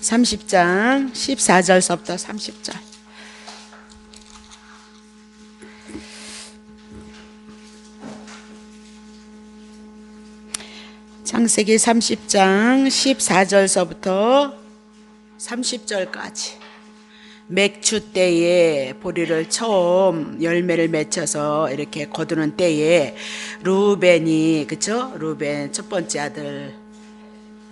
30장 14절서부터 30절. 창세기 30장 14절서부터 30절까지. 맥주 때에 보리를 처음 열매를 맺혀서 이렇게 거두는 때에 루벤이, 그쵸? 루벤 첫 번째 아들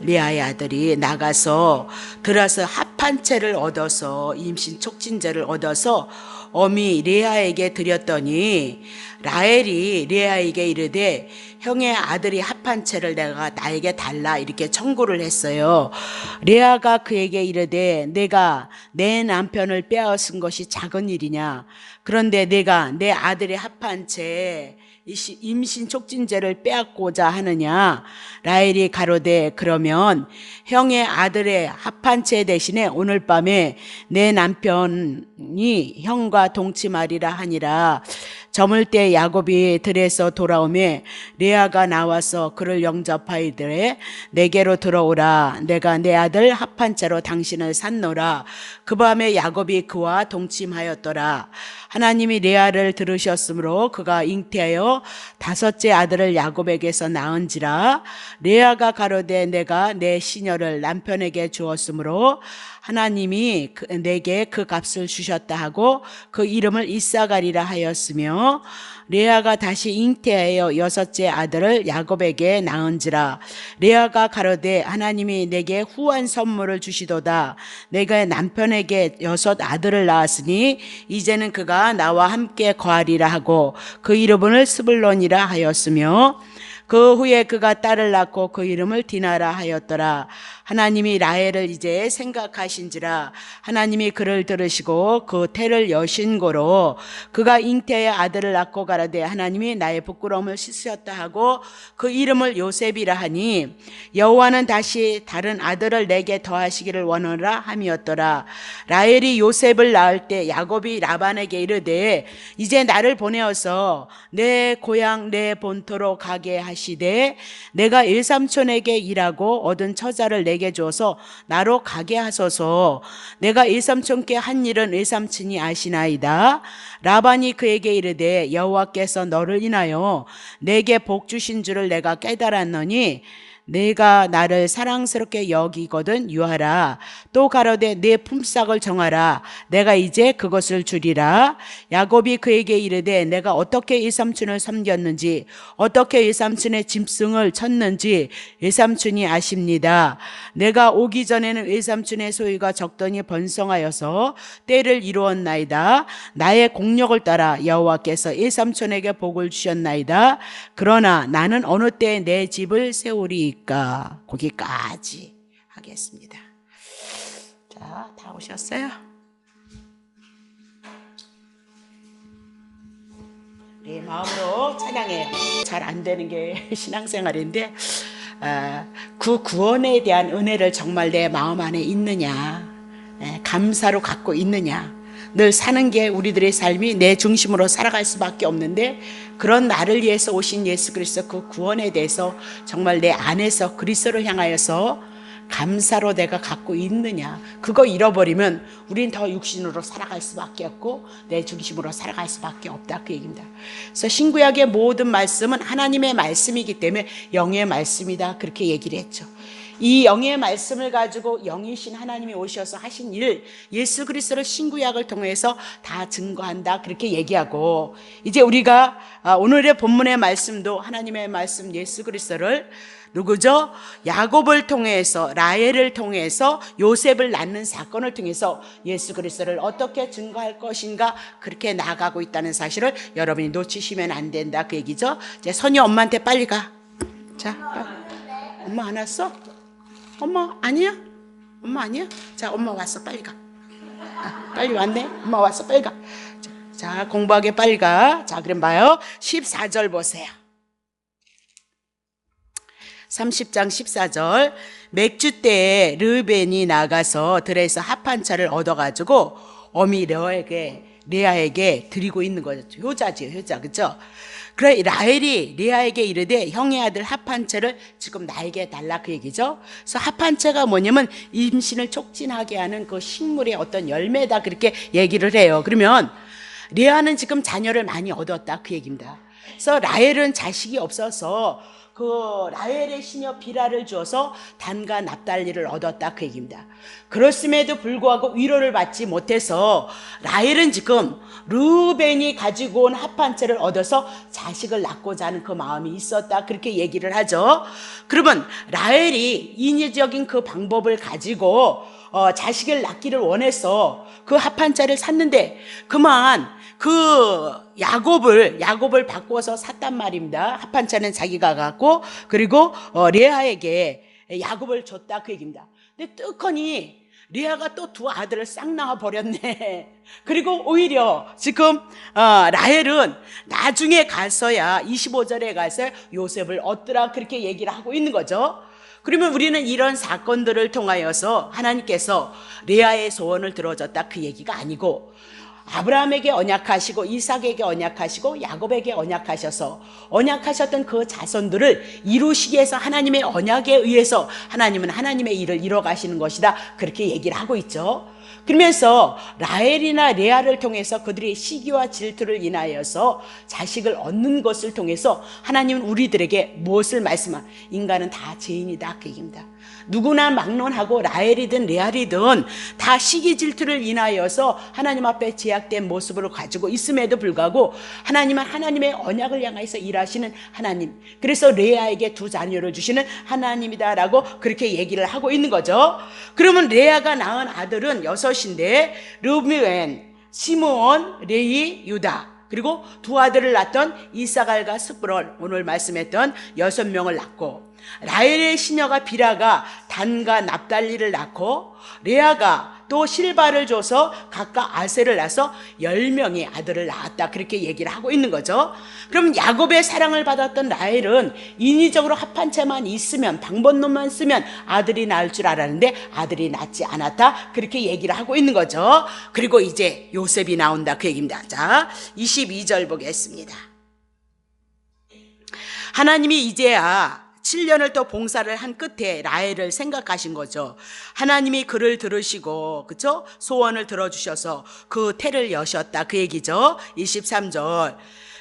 리아의 아들이 나가서 들어서 합 한 채를 얻어서 임신 촉진제를 얻어서 어미 레아에게 드렸더니 라헬이 레아에게 이르되 형의 아들이 합 한 채를 내가 나에게 달라 이렇게 청구를 했어요. 레아가 그에게 이르되 내가 내 남편을 빼앗은 것이 작은 일이냐? 그런데 내가 내 아들의 합 한 채 임신 촉진제를 빼앗고자 하느냐? 라헬이 가로되 그러면 형의 아들의 합한 채 대신에 오늘 밤에 내 남편이 형과 동침하리라 하니라. 저물 때 야곱이 들에서 돌아오매 레아가 나와서 그를 영접하이되 내게로 들어오라. 내가 내 아들 합한 채로 당신을 샀노라. 그 밤에 야곱이 그와 동침하였더라. 하나님이 레아를 들으셨으므로 그가 잉태하여 다섯째 아들을 야곱에게서 낳은지라. 레아가 가로되 내가 내 시녀를 남편에게 주었으므로 하나님이 내게 그 값을 주셨다 하고 그 이름을 이사가리라 하였으며, 레아가 다시 잉태하여 여섯째 아들을 야곱에게 낳은지라. 레아가 가로되 하나님이 내게 후한 선물을 주시도다. 내가 남편에게 여섯 아들을 낳았으니 이제는 그가 나와 함께 거하리라 하고 그 이름을 스불론이라 하였으며, 그 후에 그가 딸을 낳고 그 이름을 디나라 하였더라. 하나님이 라헬을 이제 생각하신지라. 하나님이 그를 들으시고 그 태를 여신 고로 그가 잉태의 아들을 낳고 가라되 하나님이 나의 부끄러움을 씻으셨다 하고 그 이름을 요셉이라 하니, 여호와는 다시 다른 아들을 내게 더하시기를 원하노라 함이었더라. 라헬이 요셉을 낳을 때 야곱이 라반에게 이르되 이제 나를 보내어서 내 고향 내 본토로 가게 하시되 내가 일삼촌에게 일하고 얻은 처자를 내게 주어서 나로 가게 하소서. 내가 일삼촌께 한 일은 일삼촌이 아시나이다. 라반이 그에게 이르되 여호와께서 너를 인하여 내게 복 주신 줄을 내가 깨달았노니 내가 나를 사랑스럽게 여기거든 유하라. 또 가로되 내 품삯을 정하라. 내가 이제 그것을 주리라. 야곱이 그에게 이르되 내가 어떻게 일삼촌을 섬겼는지 어떻게 일삼촌의 짐승을 쳤는지 일삼촌이 아십니다. 내가 오기 전에는 일삼촌의 소유가 적더니 번성하여서 때를 이루었나이다. 나의 공력을 따라 여호와께서 일삼촌에게 복을 주셨나이다. 그러나 나는 어느 때에 내 집을 세우리. 거기까지 하겠습니다. 자, 다 오셨어요? 네, 마음으로 찬양해요. 잘 안 되는 게 신앙생활인데, 그 구원에 대한 은혜를 정말 내 마음 안에 있느냐, 감사로 갖고 있느냐. 늘 사는 게 우리들의 삶이 내 중심으로 살아갈 수밖에 없는데, 그런 나를 위해서 오신 예수 그리스도 그 구원에 대해서 정말 내 안에서 그리스도를 향하여서 감사로 내가 갖고 있느냐. 그거 잃어버리면 우린 더 육신으로 살아갈 수밖에 없고 내 중심으로 살아갈 수밖에 없다, 그 얘기입니다. 그래서 신구약의 모든 말씀은 하나님의 말씀이기 때문에 영의 말씀이다, 그렇게 얘기를 했죠. 이 영의 말씀을 가지고 영이신 하나님이 오셔서 하신 일, 예수 그리스도를 신구약을 통해서 다 증거한다, 그렇게 얘기하고, 이제 우리가 오늘의 본문의 말씀도 하나님의 말씀 예수 그리스도를 누구죠? 야곱을 통해서, 라헬을 통해서, 요셉을 낳는 사건을 통해서 예수 그리스도를 어떻게 증거할 것인가, 그렇게 나아가고 있다는 사실을 여러분이 놓치시면 안 된다, 그 얘기죠. 이제 선이 엄마한테 빨리 가. 자, 빨리. 엄마 안 왔어? 엄마 아니야? 엄마 아니야? 자, 엄마 왔어, 빨리 가. 빨리 왔네? 엄마 왔어, 빨리 가. 자, 공부하게 빨리 가. 자, 그럼 봐요. 14절 보세요. 30장 14절. 맥주 때에 르벤이 나가서 들에서 합한 차를 얻어가지고 어미 레아에게 레아에게 드리고 있는 거죠. 효자지요, 효자. 그죠? 그래, 라헬이 레아에게 이르되 형의 아들 합한채를 지금 나에게 달라 그 얘기죠. 그래서 합한채가 뭐냐면 임신을 촉진하게 하는 그 식물의 어떤 열매다 그렇게 얘기를 해요. 그러면 레아는 지금 자녀를 많이 얻었다 그 얘기입니다. 그래서 라헬은 자식이 없어서 그 라헬의 시녀 비라를 주어서 단과 납달리를 얻었다 그 얘기입니다. 그렇음에도 불구하고 위로를 받지 못해서 라헬은 지금 르우벤이 가지고 온 합한채를 얻어서 자식을 낳고자 하는 그 마음이 있었다 그렇게 얘기를 하죠. 그러면 라헬이 인위적인 그 방법을 가지고 자식을 낳기를 원해서 그 합한채를 샀는데 그만 그 야곱을 바꿔서 샀단 말입니다. 합한채는 자기가 갖고 그리고 레아에게 야곱을 줬다 그 얘기입니다. 근데 뜨거니 레아가 또 두 아들을 싹 낳아 버렸네. 그리고 오히려 지금 라헬은 나중에 가서야 25절에 가서 요셉을 얻더라 그렇게 얘기를 하고 있는 거죠. 그러면 우리는 이런 사건들을 통하여서 하나님께서 레아의 소원을 들어줬다 그 얘기가 아니고 아브라함에게 언약하시고 이삭에게 언약하시고 야곱에게 언약하셔서 언약하셨던 그 자손들을 이루시기 위해서 하나님의 언약에 의해서 하나님은 하나님의 일을 이뤄가시는 것이다 그렇게 얘기를 하고 있죠. 그러면서 라헬이나 레아를 통해서 그들의 시기와 질투를 인하여서 자식을 얻는 것을 통해서 하나님은 우리들에게 무엇을 말씀하? 인간은 다 죄인이다 그 얘기입니다. 누구나 막론하고 라헬이든 레아이든 다 시기 질투를 인하여서 하나님 앞에 제약된 모습으로 가지고 있음에도 불구하고 하나님은 하나님의 언약을 향해서 일하시는 하나님, 그래서 레아에게 두 자녀를 주시는 하나님이다라고 그렇게 얘기를 하고 있는 거죠. 그러면 레아가 낳은 아들은 6인데 르우벤, 시므온, 레위, 유다, 그리고 두 아들을 낳던 이사갈과 스브론, 오늘 말씀했던 6명을 낳고 라헬의 시녀가 비라가 단과 납달리를 낳고 레아가 또 실바를 줘서 각각 아셀을 낳아서 10명의 아들을 낳았다 그렇게 얘기를 하고 있는 거죠. 그럼 야곱의 사랑을 받았던 라헬은 인위적으로 합한채만 있으면 방법론만 쓰면 아들이 낳을 줄 알았는데 아들이 낳지 않았다 그렇게 얘기를 하고 있는 거죠. 그리고 이제 요셉이 나온다 그 얘기입니다. 자, 22절 보겠습니다. 하나님이 이제야 7년을 또 봉사를 한 끝에 라헬을 생각하신 거죠. 하나님이 그를 들으시고 그렇죠? 소원을 들어주셔서 그 태를 여셨다 그 얘기죠. 23절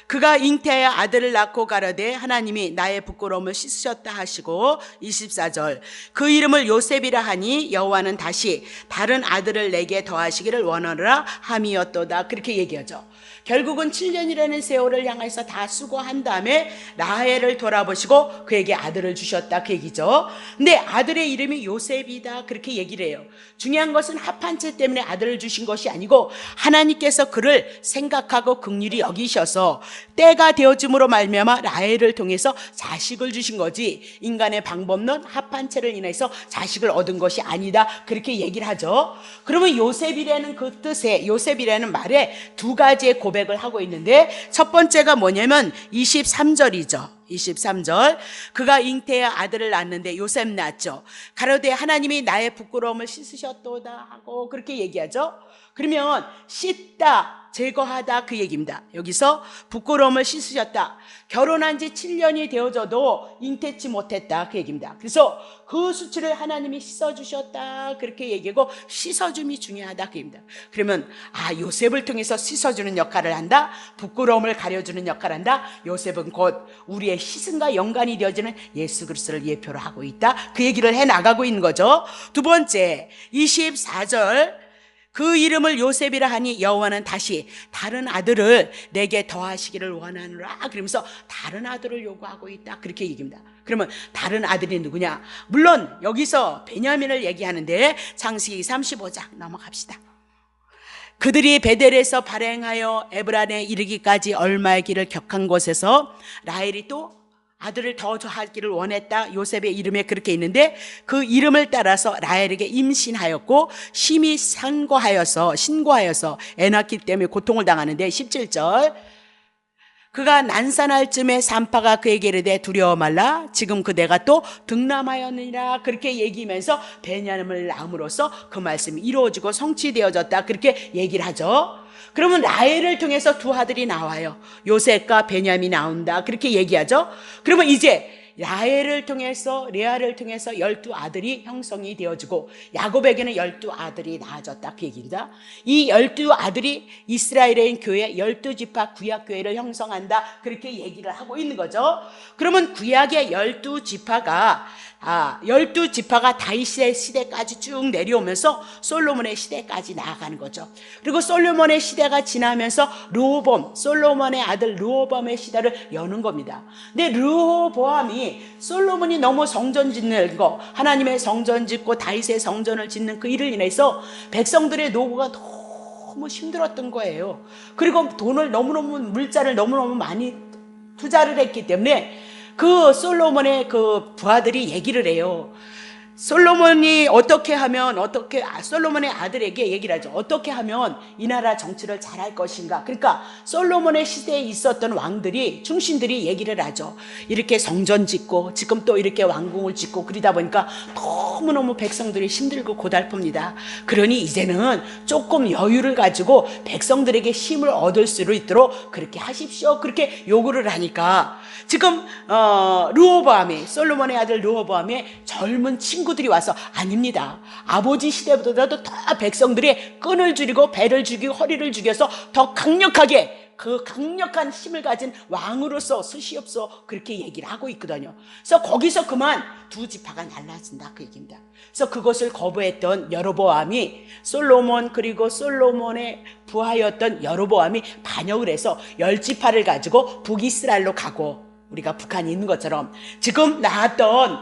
그가 잉태하여 아들을 낳고 가로되 하나님이 나의 부끄러움을 씻으셨다 하시고 24절 그 이름을 요셉이라 하니 여호와는 다시 다른 아들을 내게 더하시기를 원하노라 함이었도다 그렇게 얘기하죠. 결국은 7년이라는 세월을 향해서 다 수고한 다음에 라헬을 돌아보시고 그에게 아들을 주셨다 그 얘기죠. 근데 아들의 이름이 요셉이다 그렇게 얘기를 해요. 중요한 것은 합한채 때문에 아들을 주신 것이 아니고 하나님께서 그를 생각하고 긍휼히 여기셔서 때가 되어짐으로 말미암아 라헬을 통해서 자식을 주신 거지 인간의 방법론 합한채를 인해서 자식을 얻은 것이 아니다 그렇게 얘기를 하죠. 그러면 요셉이라는 그 뜻에 요셉이라는 말에 두 가지의 고백을 하고 있는데 첫 번째가 뭐냐면 23절이죠. 23절 그가 잉태의 아들을 낳았는데 요셉 낳았죠. 가로되 하나님이 나의 부끄러움을 씻으셨도다 하고 그렇게 얘기하죠. 그러면 씻다 제거하다 그 얘기입니다. 여기서 부끄러움을 씻으셨다. 결혼한 지 7년이 되어져도 잉태치 못했다 그 얘기입니다. 그래서 그 수치를 하나님이 씻어주셨다 그렇게 얘기하고 씻어줌이 중요하다 그 얘기입니다. 그러면 요셉을 통해서 씻어주는 역할을 한다. 부끄러움을 가려주는 역할을 한다. 요셉은 곧 우리의 희생과 연관이 되어지는 예수 그리스도를 예표로 하고 있다 그 얘기를 해나가고 있는 거죠. 두 번째 24절 그 이름을 요셉이라 하니 여호와는 다시 다른 아들을 내게 더하시기를 원하노라 그러면서 다른 아들을 요구하고 있다 그렇게 얘기합니다. 그러면 다른 아들이 누구냐? 물론 여기서 베냐민을 얘기하는데 창세기 35장 넘어갑시다. 그들이 베델에서 발행하여 에브란에 이르기까지 얼마의 길을 격한 곳에서 라헬이 또 아들을 더 하기를 원했다. 요셉의 이름에 그렇게 있는데 그 이름을 따라서 라헬에게 임신하였고 심히 신고하여서 애 낳기 때문에 고통을 당하는데 17절 그가 난산할 쯤에 산파가 그에게 이르되 두려워 말라 지금 그대가 또 득남하였느니라 그렇게 얘기하면서 베냐민을 낳음으로써 그 말씀이 이루어지고 성취되어졌다 그렇게 얘기를 하죠. 그러면 라헬을 통해서 두 아들이 나와요. 요셉과 베냐민이 나온다 그렇게 얘기하죠. 그러면 이제 라헬을 통해서 레아를 통해서 12아들이 형성이 되어지고 야곱에게는 12아들이 낳아졌다 그 얘기입니다. 이 12아들이 이스라엘의 교회 12지파 구약교회를 형성한다 그렇게 얘기를 하고 있는 거죠. 그러면 구약의 12지파가 12지파가 다윗의 시대까지 쭉 내려오면서 솔로몬의 시대까지 나아가는 거죠. 그리고 솔로몬의 시대가 지나면서 르호보암, 솔로몬의 아들 르호보암의 시대를 여는 겁니다. 근데 르호보암이 솔로몬이 너무 성전 짓는 거, 하나님의 성전 짓고 다윗의 성전을 짓는 그 일을 인해서 백성들의 노고가 너무 힘들었던 거예요. 그리고 돈을 너무너무 물자를 너무너무 많이 투자를 했기 때문에 그 솔로몬의 그 부하들이 얘기를 해요. 솔로몬이 솔로몬의 아들에게 얘기를 하죠. 어떻게 하면 이 나라 정치를 잘할 것인가. 그러니까 솔로몬의 시대에 있었던 왕들이, 충신들이 얘기를 하죠. 이렇게 성전 짓고 지금 또 이렇게 왕궁을 짓고 그러다 보니까 너무너무 백성들이 힘들고 고달픕니다. 그러니 이제는 조금 여유를 가지고 백성들에게 힘을 얻을 수 있도록 그렇게 하십시오. 그렇게 요구를 하니까 지금 솔로몬의 아들 르호보암의 젊은 친구들이 와서 아닙니다. 아버지 시대보다도 더 백성들이 끈을 줄이고 배를 죽이고 허리를 죽여서 더 강력하게 그 강력한 힘을 가진 왕으로서 쓰시옵소 그렇게 얘기를 하고 있거든요. 그래서 거기서 그만 두 지파가 날라진다 그 얘기입니다. 그래서 그것을 거부했던 여로보암이 솔로몬 그리고 솔로몬의 부하였던 여로보암이 반역을 해서 10지파를 가지고 북이스라엘로 가고 우리가 북한이 있는 것처럼 지금 나왔던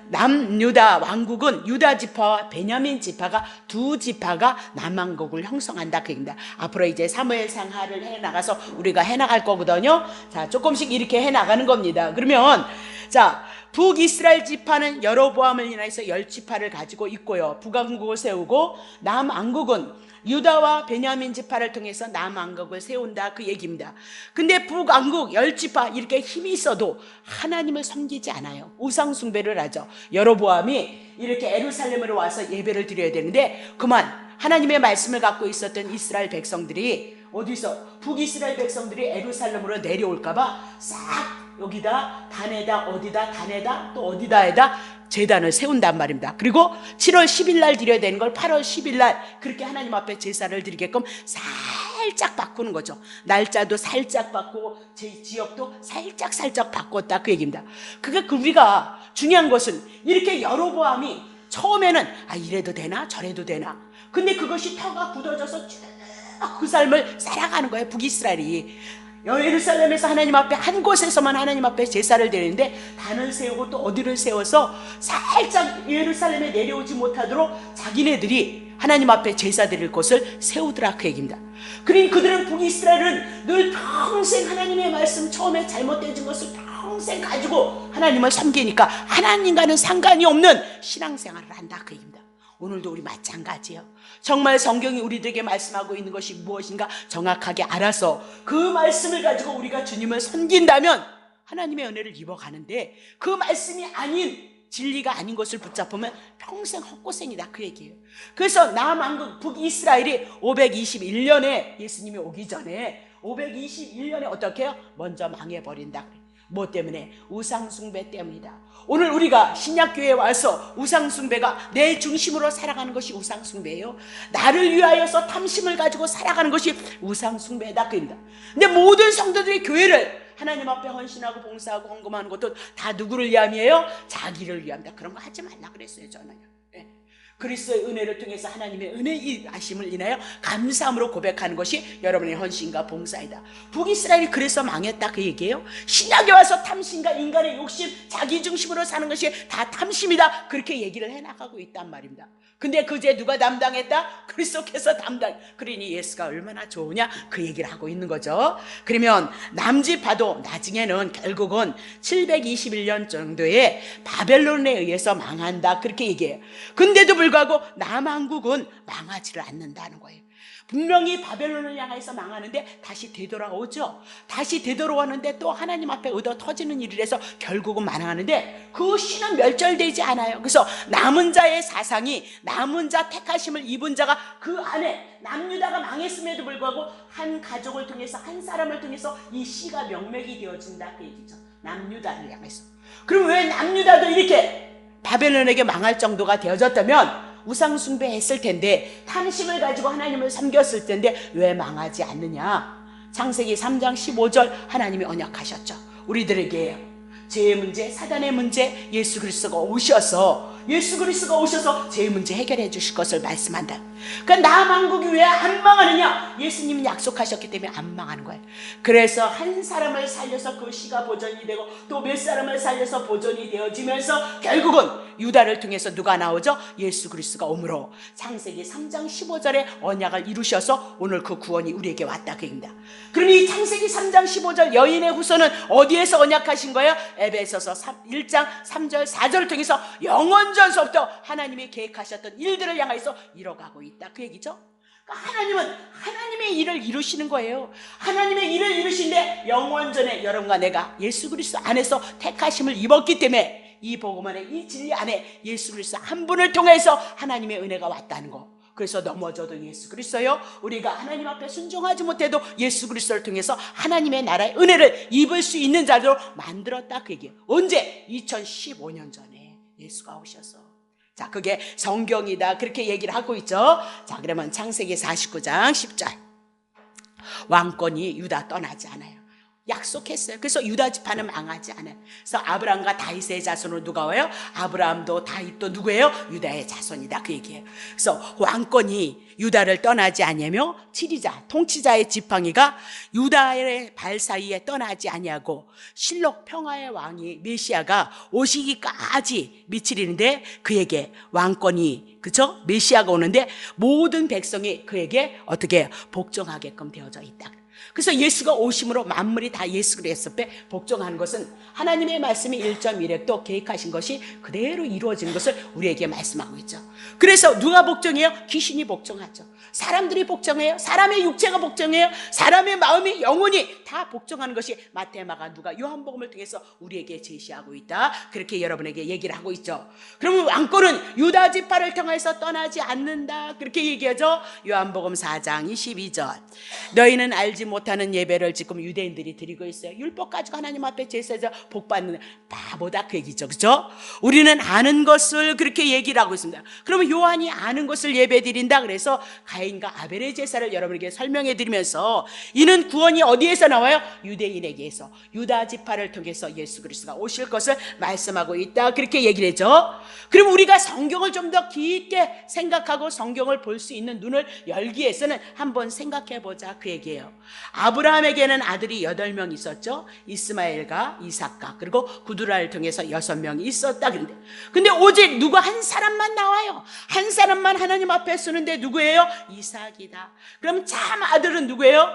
남유다 왕국은 유다 지파와 베냐민 지파가 두 지파가 남왕국을 형성한다 그 얘기입니다. 앞으로 이제 사무엘상하를 해나가서 우리가 해나갈 거거든요. 자, 조금씩 이렇게 해나가는 겁니다. 그러면 자, 북이스라엘 지파는 여로보암을 인해서 10지파를 가지고 있고요. 북왕국을 세우고 남왕국은 유다와 베냐민 지파를 통해서 남왕국을 세운다 그 얘기입니다. 근데 북왕국 10지파 이렇게 힘이 있어도 하나님을 섬기지 않아요. 우상 숭배를 하죠. 여로보암이 이렇게 예루살렘으로 와서 예배를 드려야 되는데 그만 하나님의 말씀을 갖고 있었던 이스라엘 백성들이 어디서 북이스라엘 백성들이 예루살렘으로 내려올까봐 싹 여기다 단에다 어디다 단에다 또 어디다에다 제단을 세운단 말입니다. 그리고 7월 10일 날 드려야 되는 걸 8월 10일 날 그렇게 하나님 앞에 제사를 드리게끔 살짝 바꾸는 거죠. 날짜도 살짝 바꾸고 지역도 살짝 바꿨다 그 얘기입니다. 그게 우리가 중요한 것은 이렇게 여로보암이 처음에는 이래도 되나 저래도 되나 근데 그것이 터가 굳어져서 쭉 그 삶을 살아가는 거예요. 북이스라엘이 예루살렘에서 하나님 앞에 한 곳에서만 하나님 앞에 제사를 드리는데 단을 세우고 또 어디를 세워서 살짝 예루살렘에 내려오지 못하도록 자기네들이 하나님 앞에 제사 드릴 곳을 세우더라 그 얘기입니다. 그러니 그들은 북이스라엘은 늘 평생 하나님의 말씀 처음에 잘못된 것을 평생 가지고 하나님을 섬기니까 하나님과는 상관이 없는 신앙생활을 한다 그 얘기입니다. 오늘도 우리 마찬가지예요. 정말 성경이 우리들에게 말씀하고 있는 것이 무엇인가 정확하게 알아서 그 말씀을 가지고 우리가 주님을 섬긴다면 하나님의 은혜를 입어가는데 그 말씀이 아닌 진리가 아닌 것을 붙잡으면 평생 헛고생이다 그 얘기예요. 그래서 남왕국 북이스라엘이 521년에 예수님이 오기 전에 521년에 어떻게 해요? 먼저 망해버린다. 뭐 때문에? 우상숭배 때문이다. 오늘 우리가 신약교회에 와서 우상숭배가 내 중심으로 살아가는 것이 우상숭배예요. 나를 위하여서 탐심을 가지고 살아가는 것이 우상숭배다 그입니다. 근데 모든 성도들이 교회를 하나님 앞에 헌신하고 봉사하고 헌금하는 것도 다 누구를 위함이에요? 자기를 위함이다. 그런 거 하지 말라 그랬어요 저는요. 그리스도의 은혜를 통해서 하나님의 은혜의 하심을 인하여 감사함으로 고백하는 것이 여러분의 헌신과 봉사이다. 북이스라엘이 그래서 망했다 그 얘기예요. 신약에 와서 탐심과 인간의 욕심 자기 중심으로 사는 것이 다 탐심이다 그렇게 얘기를 해나가고 있단 말입니다. 근데 그제 누가 담당했다? 그리스도께서 담당. 그러니 예수가 얼마나 좋으냐 그 얘기를 하고 있는 거죠. 그러면 남지파도 나중에는 결국은 721년 정도에 바벨론에 의해서 망한다 그렇게 얘기해요. 근데도 불구하고 남왕국은 망하지를 않는다는 거예요. 분명히 바벨론을 향해서 망하는데 다시 되돌아오죠. 다시 되돌아오는데 또 하나님 앞에 얻어 터지는 일이라서 결국은 망하는데 그 신은 멸절되지 않아요. 그래서 남은 자의 사상이, 남은 자 택하심을 입은 자가 그 안에, 남유다가 망했음에도 불구하고 한 가족을 통해서, 한 사람을 통해서 이 씨가 명맥이 되어진다 그 얘기죠. 남유다를 향해서. 그럼 왜 남유다도 이렇게 바벨론에게 망할 정도가 되어졌다면 우상 숭배했을 텐데, 탐심을 가지고 하나님을 섬겼을 텐데 왜 망하지 않느냐? 창세기 3장 15절 하나님이 언약하셨죠. 우리들에게 죄의 문제, 사단의 문제, 예수 그리스도가 오셔서 죄의 문제 해결해 주실 것을 말씀한다. 그러니까 남한국이 왜 안 망하느냐? 예수님이 약속하셨기 때문에 안 망하는 거예요. 그래서 한 사람을 살려서 그 씨가 보존이 되고 또 몇 사람을 살려서 보존이 되어지면서 결국은 유다를 통해서 누가 나오죠? 예수 그리스도가 오므로 창세기 3장 15절에 언약을 이루셔서 오늘 그 구원이 우리에게 왔다 그 얘기입니다. 그러니 창세기 3장 15절 여인의 후손은 어디에서 언약하신 거예요? 에베소서 1장 3절 4절을 통해서 영원전서부터 하나님이 계획하셨던 일들을 향해서 이뤄가고 있다 그 얘기죠. 그러니까 하나님은 하나님의 일을 이루시는 거예요. 하나님의 일을 이루시는데 영원전에 여러분과 내가 예수 그리스도 안에서 택하심을 입었기 때문에 이 복음 안에, 이 진리 안에 예수 그리스도 한 분을 통해서 하나님의 은혜가 왔다는 거. 그래서 넘어져도 예수 그리스도요, 우리가 하나님 앞에 순종하지 못해도 예수 그리스도를 통해서 하나님의 나라의 은혜를 입을 수 있는 자로 만들었다 그 얘기예요. 언제? 2015년 전에 예수가 오셔서. 자, 그게 성경이다 그렇게 얘기를 하고 있죠. 자, 그러면 창세기 49장 10절 왕권이 유다 떠나지 않아요. 약속했어요. 그래서 유다 지파는 망하지 않아요. 그래서 아브라함과 다윗의 자손으로 누가 와요? 아브라함도 다윗도 누구예요? 유다의 자손이다 그 얘기예요. 그래서 왕권이 유다를 떠나지 아니하며 지리자, 통치자의 지팡이가 유다의 발 사이에 떠나지 아니하고 실록 평화의 왕이 메시아가 오시기까지 미치리는데 그에게 왕권이, 그쵸? 메시아가 오는데 모든 백성이 그에게 어떻게 복종하게끔 되어져 있다. 그래서 예수가 오심으로 만물이 다 예수 그리스도에 복종하는 것은 하나님의 말씀이 1.1획도 계획하신 것이 그대로 이루어진 것을 우리에게 말씀하고 있죠. 그래서 누가 복종해요? 귀신이 복종하죠. 사람들이 복종해요. 사람의 육체가 복종해요. 사람의 마음이, 영혼이 다 복종하는 것이 마태, 마가, 누가, 요한복음을 통해서 우리에게 제시하고 있다. 그렇게 여러분에게 얘기를 하고 있죠. 그러면 왕권은 유다 지파를 통해서 떠나지 않는다. 그렇게 얘기하죠. 요한복음 4장 22절 너희는 알지 못하는 예배를 지금 유대인들이 드리고 있어요. 율법 가지고 하나님 앞에 제사에서 복받는 바보다 그 얘기죠. 그렇죠? 우리는 아는 것을 그렇게 얘기를 하고 있습니다. 그러면 요한이 아는 것을 예배 드린다. 그래서 가인과 아벨의 제사를 여러분에게 설명해 드리면서 이는 구원이 어디에서 나와요? 유대인에게서, 유다 지파를 통해서 예수 그리스도가 오실 것을 말씀하고 있다. 그렇게 얘기를 했죠. 그럼 우리가 성경을 좀 더 깊게 생각하고 성경을 볼 수 있는 눈을 열기 위해서는 한번 생각해 보자 그 얘기예요. 아브라함에게는 아들이 8명 있었죠. 이스마엘과 이삭과 그리고 구두라를 통해서 6명이 있었다. 근데 오직 누구 한 사람만 나와요. 한 사람만 하나님 앞에 쓰는데 누구예요? 이삭이다. 그럼 참 아들은 누구예요?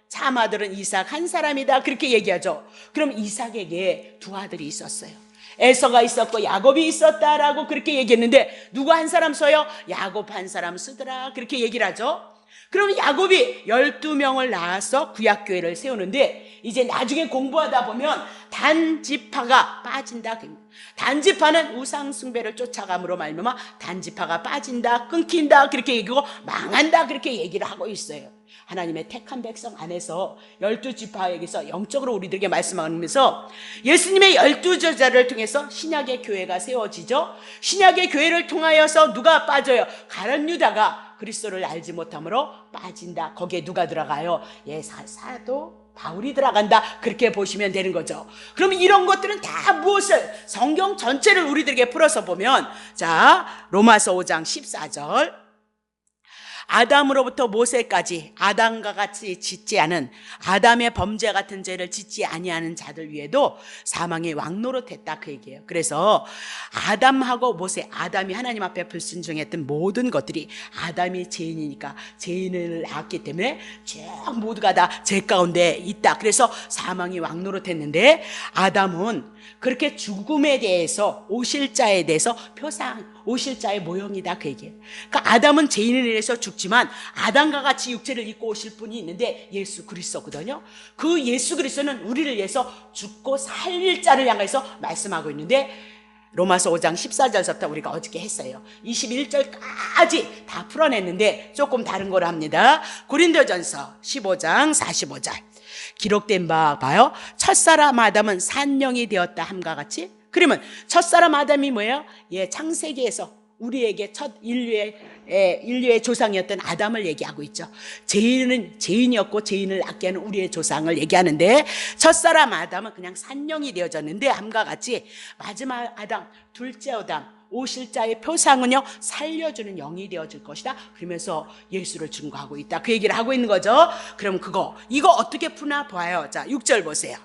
참 아들은 이삭 한 사람이다. 그렇게 얘기하죠. 그럼 이삭에게 두 아들이 있었어요. 에서가 있었고 야곱이 있었다라고 그렇게 얘기했는데 누구 한 사람 써요? 야곱 한 사람 쓰더라. 그렇게 얘기를 하죠. 그러면 야곱이 12명을 낳아서 구약교회를 세우는데 이제 나중에 공부하다 보면 단지파가 빠진다. 단지파는 우상숭배를 쫓아감으로 말미암아 단지파가 빠진다, 끊긴다 그렇게 얘기하고 망한다 그렇게 얘기를 하고 있어요. 하나님의 택한 백성 안에서 12지파에게서 영적으로 우리들에게 말씀하면서 예수님의 12제자를 통해서 신약의 교회가 세워지죠. 신약의 교회를 통하여서 누가 빠져요? 가룟 유다가 그리스도를 알지 못함으로 빠진다. 거기에 누가 들어가요? 사도 바울이 들어간다. 그렇게 보시면 되는 거죠. 그럼 이런 것들은 다 무엇을, 성경 전체를 우리들에게 풀어서 보면, 자, 로마서 5장 14절 아담으로부터 모세까지 아담과 같이 짓지 않은, 아담의 범죄 같은 죄를 짓지 아니하는 자들 위에도 사망이 왕노릇했다 그 얘기예요. 그래서 아담하고 모세, 아담이 하나님 앞에 불순종했던 모든 것들이 아담이 죄인이니까 죄인을 낳았기 때문에 죄 모두가 다 죄 가운데 있다. 그래서 사망이 왕노릇했는데 아담은 그렇게 죽음에 대해서, 오실 자에 대해서 표상, 오실 자의 모형이다 그 얘기예요. 그러니까 아담은 죄인에 의해서 죽지만 아담과 같이 육체를 입고 오실 분이 있는데 예수 그리스도거든요. 그 예수 그리스도는 우리를 위해서 죽고 살릴 자를 향해서 말씀하고 있는데 로마서 5장 14절부터 우리가 어저께 했어요. 21절까지 다 풀어냈는데 조금 다른 걸 합니다. 고린도전서 15장 45절 기록된 바 봐요. 첫사람 아담은 산령이 되었다 함과 같이. 그러면 첫사람 아담이 뭐예요? 예, 창세기에서 우리에게 첫 인류의 조상이었던 아담을 얘기하고 있죠. 죄인이었고 죄인을 낫게 하는 우리의 조상을 얘기하는데 첫사람 아담은 그냥 산령이 되어졌는데 함과 같이 마지막 아담, 둘째 아담, 오실 자의 표상은요 살려주는 영이 되어질 것이다. 그러면서 예수를 증거하고 있다. 그 얘기를 하고 있는 거죠. 그럼 이거 어떻게 푸나 봐요. 자, 6절 보세요.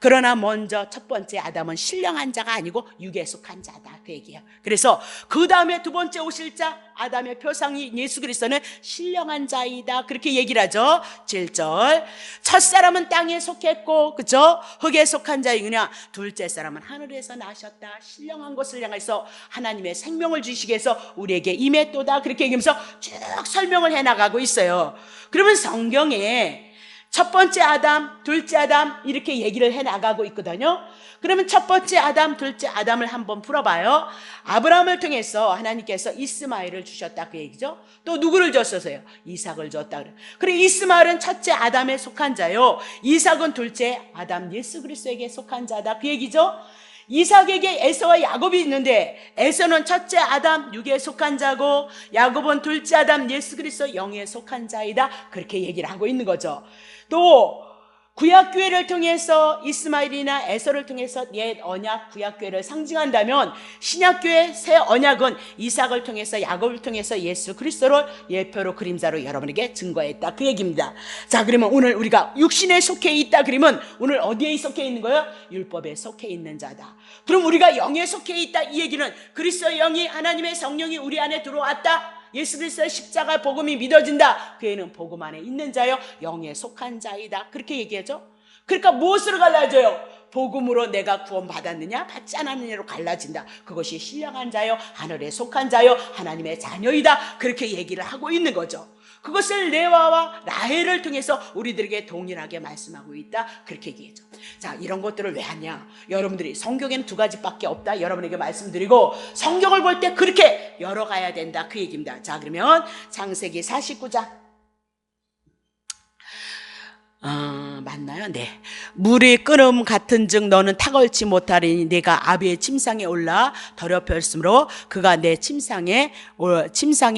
그러나 먼저 첫 번째 아담은 신령한 자가 아니고 육에 속한 자다 그 얘기예요. 그래서 그 다음에 두 번째 오실 자 아담의 표상이 예수 그리스도는 신령한 자이다 그렇게 얘기를 하죠. 7절 첫사람은 땅에 속했고 그죠? 흙에 속한 자이구나. 둘째 사람은 하늘에서 나셨다. 신령한 것을 향해서 하나님의 생명을 주시기 위해서 우리에게 임했도다 그렇게 얘기하면서 쭉 설명을 해나가고 있어요. 그러면 성경에 첫 번째 아담, 둘째 아담 이렇게 얘기를 해나가고 있거든요. 그러면 첫 번째 아담, 둘째 아담을 한번 풀어봐요. 아브라함을 통해서 하나님께서 이스마엘을 주셨다 그 얘기죠. 또 누구를 줬었어요? 이삭을 줬다 그래요. 그리고 이스마엘은 첫째 아담에 속한 자요, 이삭은 둘째 아담 예수 그리스도에게 속한 자다 그 얘기죠. 이삭에게 에서와 야곱이 있는데 에서는 첫째 아담 육에 속한 자고 야곱은 둘째 아담 예수 그리스도 영에 속한 자이다 그렇게 얘기를 하고 있는 거죠. 또 구약교회를 통해서 이스마엘이나 에서를 통해서 옛 언약 구약교회를 상징한다면 신약교회 새 언약은 이삭을 통해서 야곱을 통해서 예수 그리스도를 예표로 그림자로 여러분에게 증거했다 그 얘기입니다. 자, 그러면 오늘 우리가 육신에 속해 있다 그러면 오늘 어디에 속해 있는 거예요? 율법에 속해 있는 자다. 그럼 우리가 영에 속해 있다 이 얘기는 그리스도의 영이 하나님의 성령이 우리 안에 들어왔다. 예수 그리스도의 십자가 복음이 믿어진다. 그 애는 복음 안에 있는 자요 영에 속한 자이다 그렇게 얘기하죠. 그러니까 무엇으로 갈라져요? 복음으로 내가 구원받았느냐 받지 않았느냐로 갈라진다. 그것이 신령한 자요 하늘에 속한 자요 하나님의 자녀이다 그렇게 얘기를 하고 있는 거죠. 그것을 레와와 라헬을 통해서 우리들에게 동일하게 말씀하고 있다 그렇게 얘기했죠. 자, 이런 것들을 왜 하냐? 여러분들이 성경에는 두 가지밖에 없다 여러분에게 말씀드리고 성경을 볼 때 그렇게 열어가야 된다 그 얘기입니다. 자, 그러면 창세기 49장 맞나요? 네. 물이 끓음 같은즉 너는 탁월치 못하리니 내가 아비의 침상에 올라 더럽혔으므로 그가 내 침상에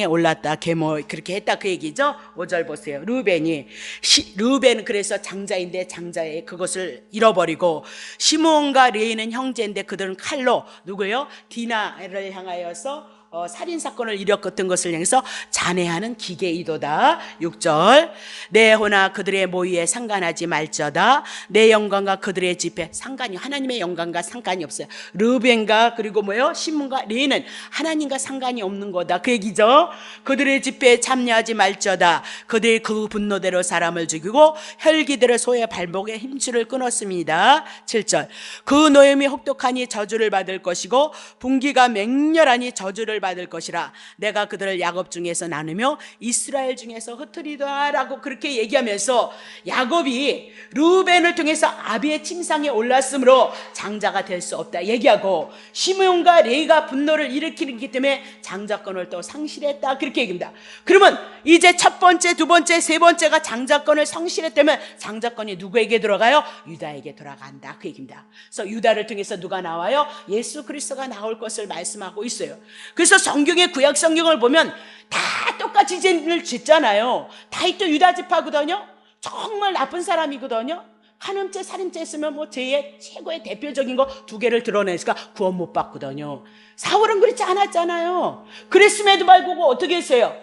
올랐다. 계모 그렇게 했다 그 얘기죠. 5절 보세요. 르벤은 그래서 장자인데 장자의 그것을 잃어버리고 시므온과 레이는 형제인데 그들은 칼로 누구요? 디나를 향하여서 살인사건을 일으켰던 것을 향해서 잔해하는 기계이도다. 6절 내 호나 그들의 모의에 상관하지 말지어다. 내 영광과 그들의 집에 상관이 하나님의 영광과 상관이 없어요. 르벤과 그리고 시므온과 레이는 하나님과 상관이 없는 거다 그 얘기죠. 그들의 집회에 참여하지 말지어다. 그들이 그 분노대로 사람을 죽이고 혈기대로 소의 발목에 힘줄을 끊었습니다. 7절 그 노염이 혹독하니 저주를 받을 것이고 분기가 맹렬하니 저주를 받을 것이라. 내가 그들을 야곱 중에서 나누며 이스라엘 중에서 흩으리다 라고 그렇게 얘기하면서 야곱이 르벤을 통해서 아비의 침상에 올랐으므로 장자가 될 수 없다 얘기하고 시므온과 레이가 분노를 일으키기 때문에 장자권을 또 상실했다 그렇게 얘기합니다. 그러면 이제 첫 번째, 두 번째, 세 번째가 장자권을 상실했다면 장자권이 누구에게 들어가요? 유다에게 돌아간다 그 얘기입니다. 그래서 유다를 통해서 누가 나와요? 예수 그리스도가 나올 것을 말씀하고 있어요. 그래서 성경의 구약 성경을 보면 다 똑같이 죄를 짓잖아요. 다윗도 유다 지파거든요. 정말 나쁜 사람이거든요. 간음죄, 살인죄 했으면 죄의 최고의 대표적인 거 두 개를 드러내니까 구원 못 받거든요. 사울은 그렇지 않았잖아요. 그랬음에도 불구하고 어떻게 했어요?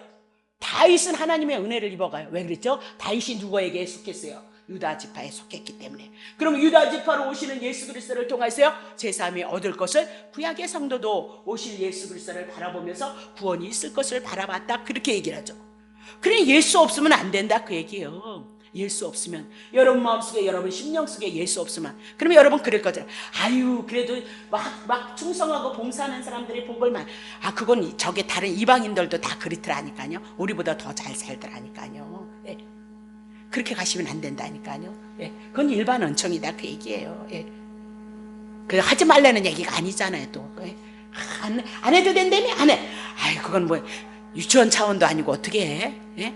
다윗은 하나님의 은혜를 입어가요. 왜 그랬죠? 다윗이 누구에게 속했어요? 유다 지파에 속했기 때문에. 그럼 유다 지파로 오시는 예수 그리스도를 통해서요 제3이 얻을 것을 구약의 성도도 오실 예수 그리스도를 바라보면서 구원이 있을 것을 바라봤다 그렇게 얘기를 하죠. 그래 예수 없으면 안 된다 그 얘기예요. 예수 없으면, 여러분 마음속에, 여러분 심령 속에 예수 없으면, 그러면 여러분 그럴 거죠. 아유, 그래도 막 충성하고 봉사하는 사람들이 복을만. 그건 저게 다른 이방인들도 다 그렇더라니까요. 우리보다 더 잘 살더라니까요. 예. 그렇게 가시면 안 된다니까요. 예. 그건 일반 은총이다 그 얘기예요. 예. 그 하지 말라는 얘기가 아니잖아요. 또 예. 안 해도 된다며 안 해. 아이, 그건 뭐 유치원 차원도 아니고 어떻게 해? 예?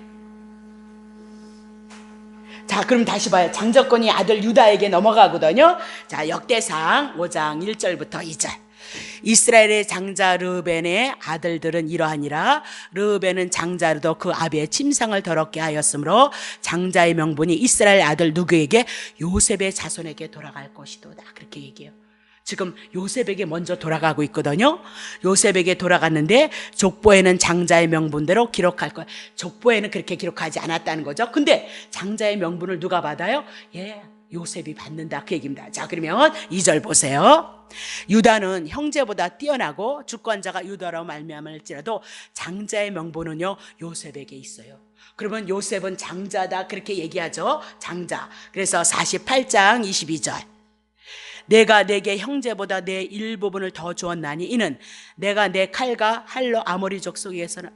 자, 그럼 다시 봐요. 장자권이 아들 유다에게 넘어가거든요. 자, 역대상 5장 1절부터 2절. 이스라엘의 장자 르벤의 아들들은 이러하니라. 르벤은 장자로도 그 아비의 침상을 더럽게 하였으므로 장자의 명분이 이스라엘 아들 누구에게? 요셉의 자손에게 돌아갈 것이도다. 그렇게 얘기해요. 지금 요셉에게 먼저 돌아가고 있거든요. 요셉에게 돌아갔는데 족보에는 장자의 명분대로 기록할 거예요. 족보에는 그렇게 기록하지 않았다는 거죠. 근데 장자의 명분을 누가 받아요? 예, 요셉이 받는다 그 얘기입니다. 자, 그러면 2절 보세요. 유다는 형제보다 뛰어나고 주권자가 유다로 말미암을지라도 장자의 명분은요 요셉에게 있어요. 그러면 요셉은 장자다 그렇게 얘기하죠. 장자. 그래서 48장 22절. 내가 내게 형제보다 내 일부분을 더 주었나니 이는 내가 내 칼과 할로 아모리 족속에서는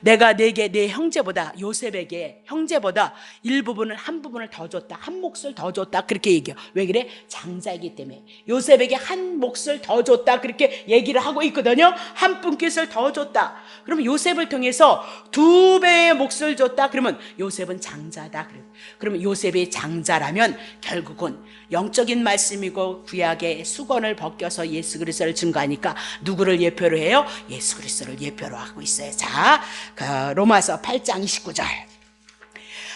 내가 내게 내 형제보다 요셉에게 형제보다 일부분을 한 부분을 더 줬다. 한 몫을 더 줬다. 그렇게 얘기해요. 왜 그래? 장자이기 때문에. 요셉에게 한 몫을 더 줬다. 그렇게 얘기를 하고 있거든요. 한 분깃을 더 줬다. 그러면 요셉을 통해서 2배의 몫을 줬다. 그러면 요셉은 장자다. 그러면 요셉이 장자라면 결국은 영적인 말씀이고 구약의 수건을 벗겨서 예수 그리스도를 증거하니까 누구를 예표로 해요? 예수 그리스도를 예표로 하고 있어요. 자, 로마서 8장 29절.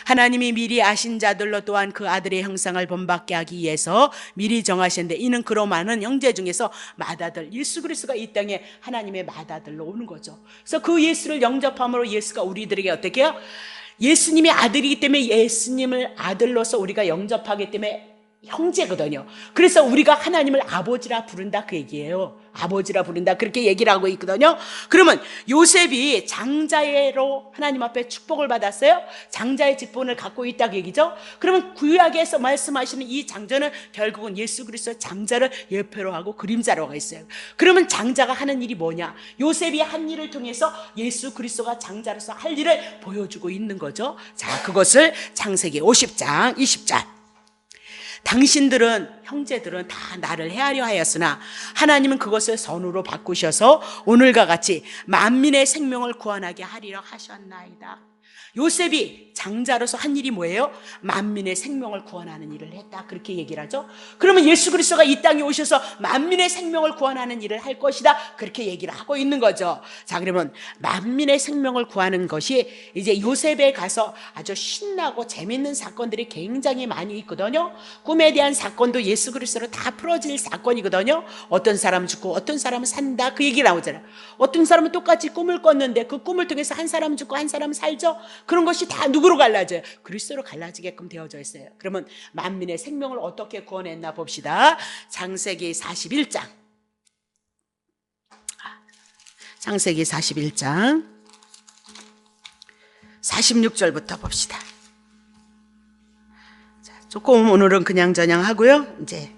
하나님이 미리 아신 자들로 또한 그 아들의 형상을 본받게 하기 위해서 미리 정하셨는데 이는 그로 많은 형제 중에서 맏아들 예수 그리스도가 이 땅에 하나님의 맏아들로 오는 거죠. 그래서 그 예수를 영접함으로 예수가 우리들에게 어떻게 해요? 예수님의 아들이기 때문에 예수님을 아들로서 우리가 영접하기 때문에 형제거든요. 그래서 우리가 하나님을 아버지라 부른다 그 얘기예요. 아버지라 부른다 그렇게 얘기를 하고 있거든요. 그러면 요셉이 장자로 하나님 앞에 축복을 받았어요. 장자의 직분을 갖고 있다 그 얘기죠. 그러면 구약에서 말씀하시는 이 장자는 결국은 예수 그리스도 장자를 예표로 하고 그림자로 가 있어요. 그러면 장자가 하는 일이 뭐냐? 요셉이 한 일을 통해서 예수 그리스도가 장자로서 할 일을 보여주고 있는 거죠. 자, 그것을 창세기 50장 20절. 당신들은 형제들은 다 나를 헤아려 하였으나 하나님은 그것을 선으로 바꾸셔서 오늘과 같이 만민의 생명을 구원하게 하리라 하셨나이다. 요셉이 장자로서 한 일이 뭐예요? 만민의 생명을 구원하는 일을 했다 그렇게 얘기를 하죠. 그러면 예수 그리스도가 이 땅에 오셔서 만민의 생명을 구원하는 일을 할 것이다 그렇게 얘기를 하고 있는 거죠. 자, 그러면 만민의 생명을 구하는 것이 이제 요셉에 가서 아주 신나고 재밌는 사건들이 굉장히 많이 있거든요. 꿈에 대한 사건도 예수 그리스도로 다 풀어질 사건이거든요. 어떤 사람은 죽고 어떤 사람은 산다 그 얘기 나오잖아요. 어떤 사람은 똑같이 꿈을 꿨는데 그 꿈을 통해서 한 사람은 죽고 한 사람은 살죠. 그런 것이 다 누구로 갈라져요? 그리스도로 갈라지게끔 되어져 있어요. 그러면 만민의 생명을 어떻게 구원했나 봅시다. 창세기 41장. 창세기 41장 46절부터 봅시다. 자, 조금 오늘은 그냥저냥 하고요. 이제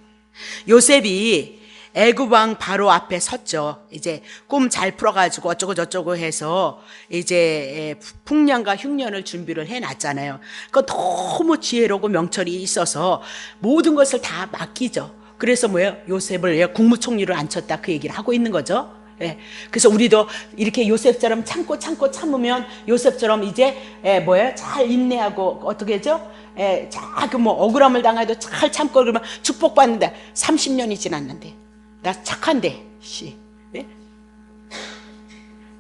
요셉이 애굽 왕 바로 앞에 섰죠. 이제 꿈 잘 풀어가지고 어쩌고 저쩌고 해서 이제 풍년과 흉년을 준비를 해놨잖아요. 그거 너무 지혜롭고 명철이 있어서 모든 것을 다 맡기죠. 그래서 뭐예요? 요셉을 국무총리로 앉혔다 그 얘기를 하고 있는 거죠. 예. 그래서 우리도 이렇게 요셉처럼 참고 참으면 요셉처럼 이제 잘 인내하고 어떻게 하죠? 자꾸 뭐 억울함을 당해도 잘 참고 그러면 축복받는데 30년이 지났는데 나 착한데 예?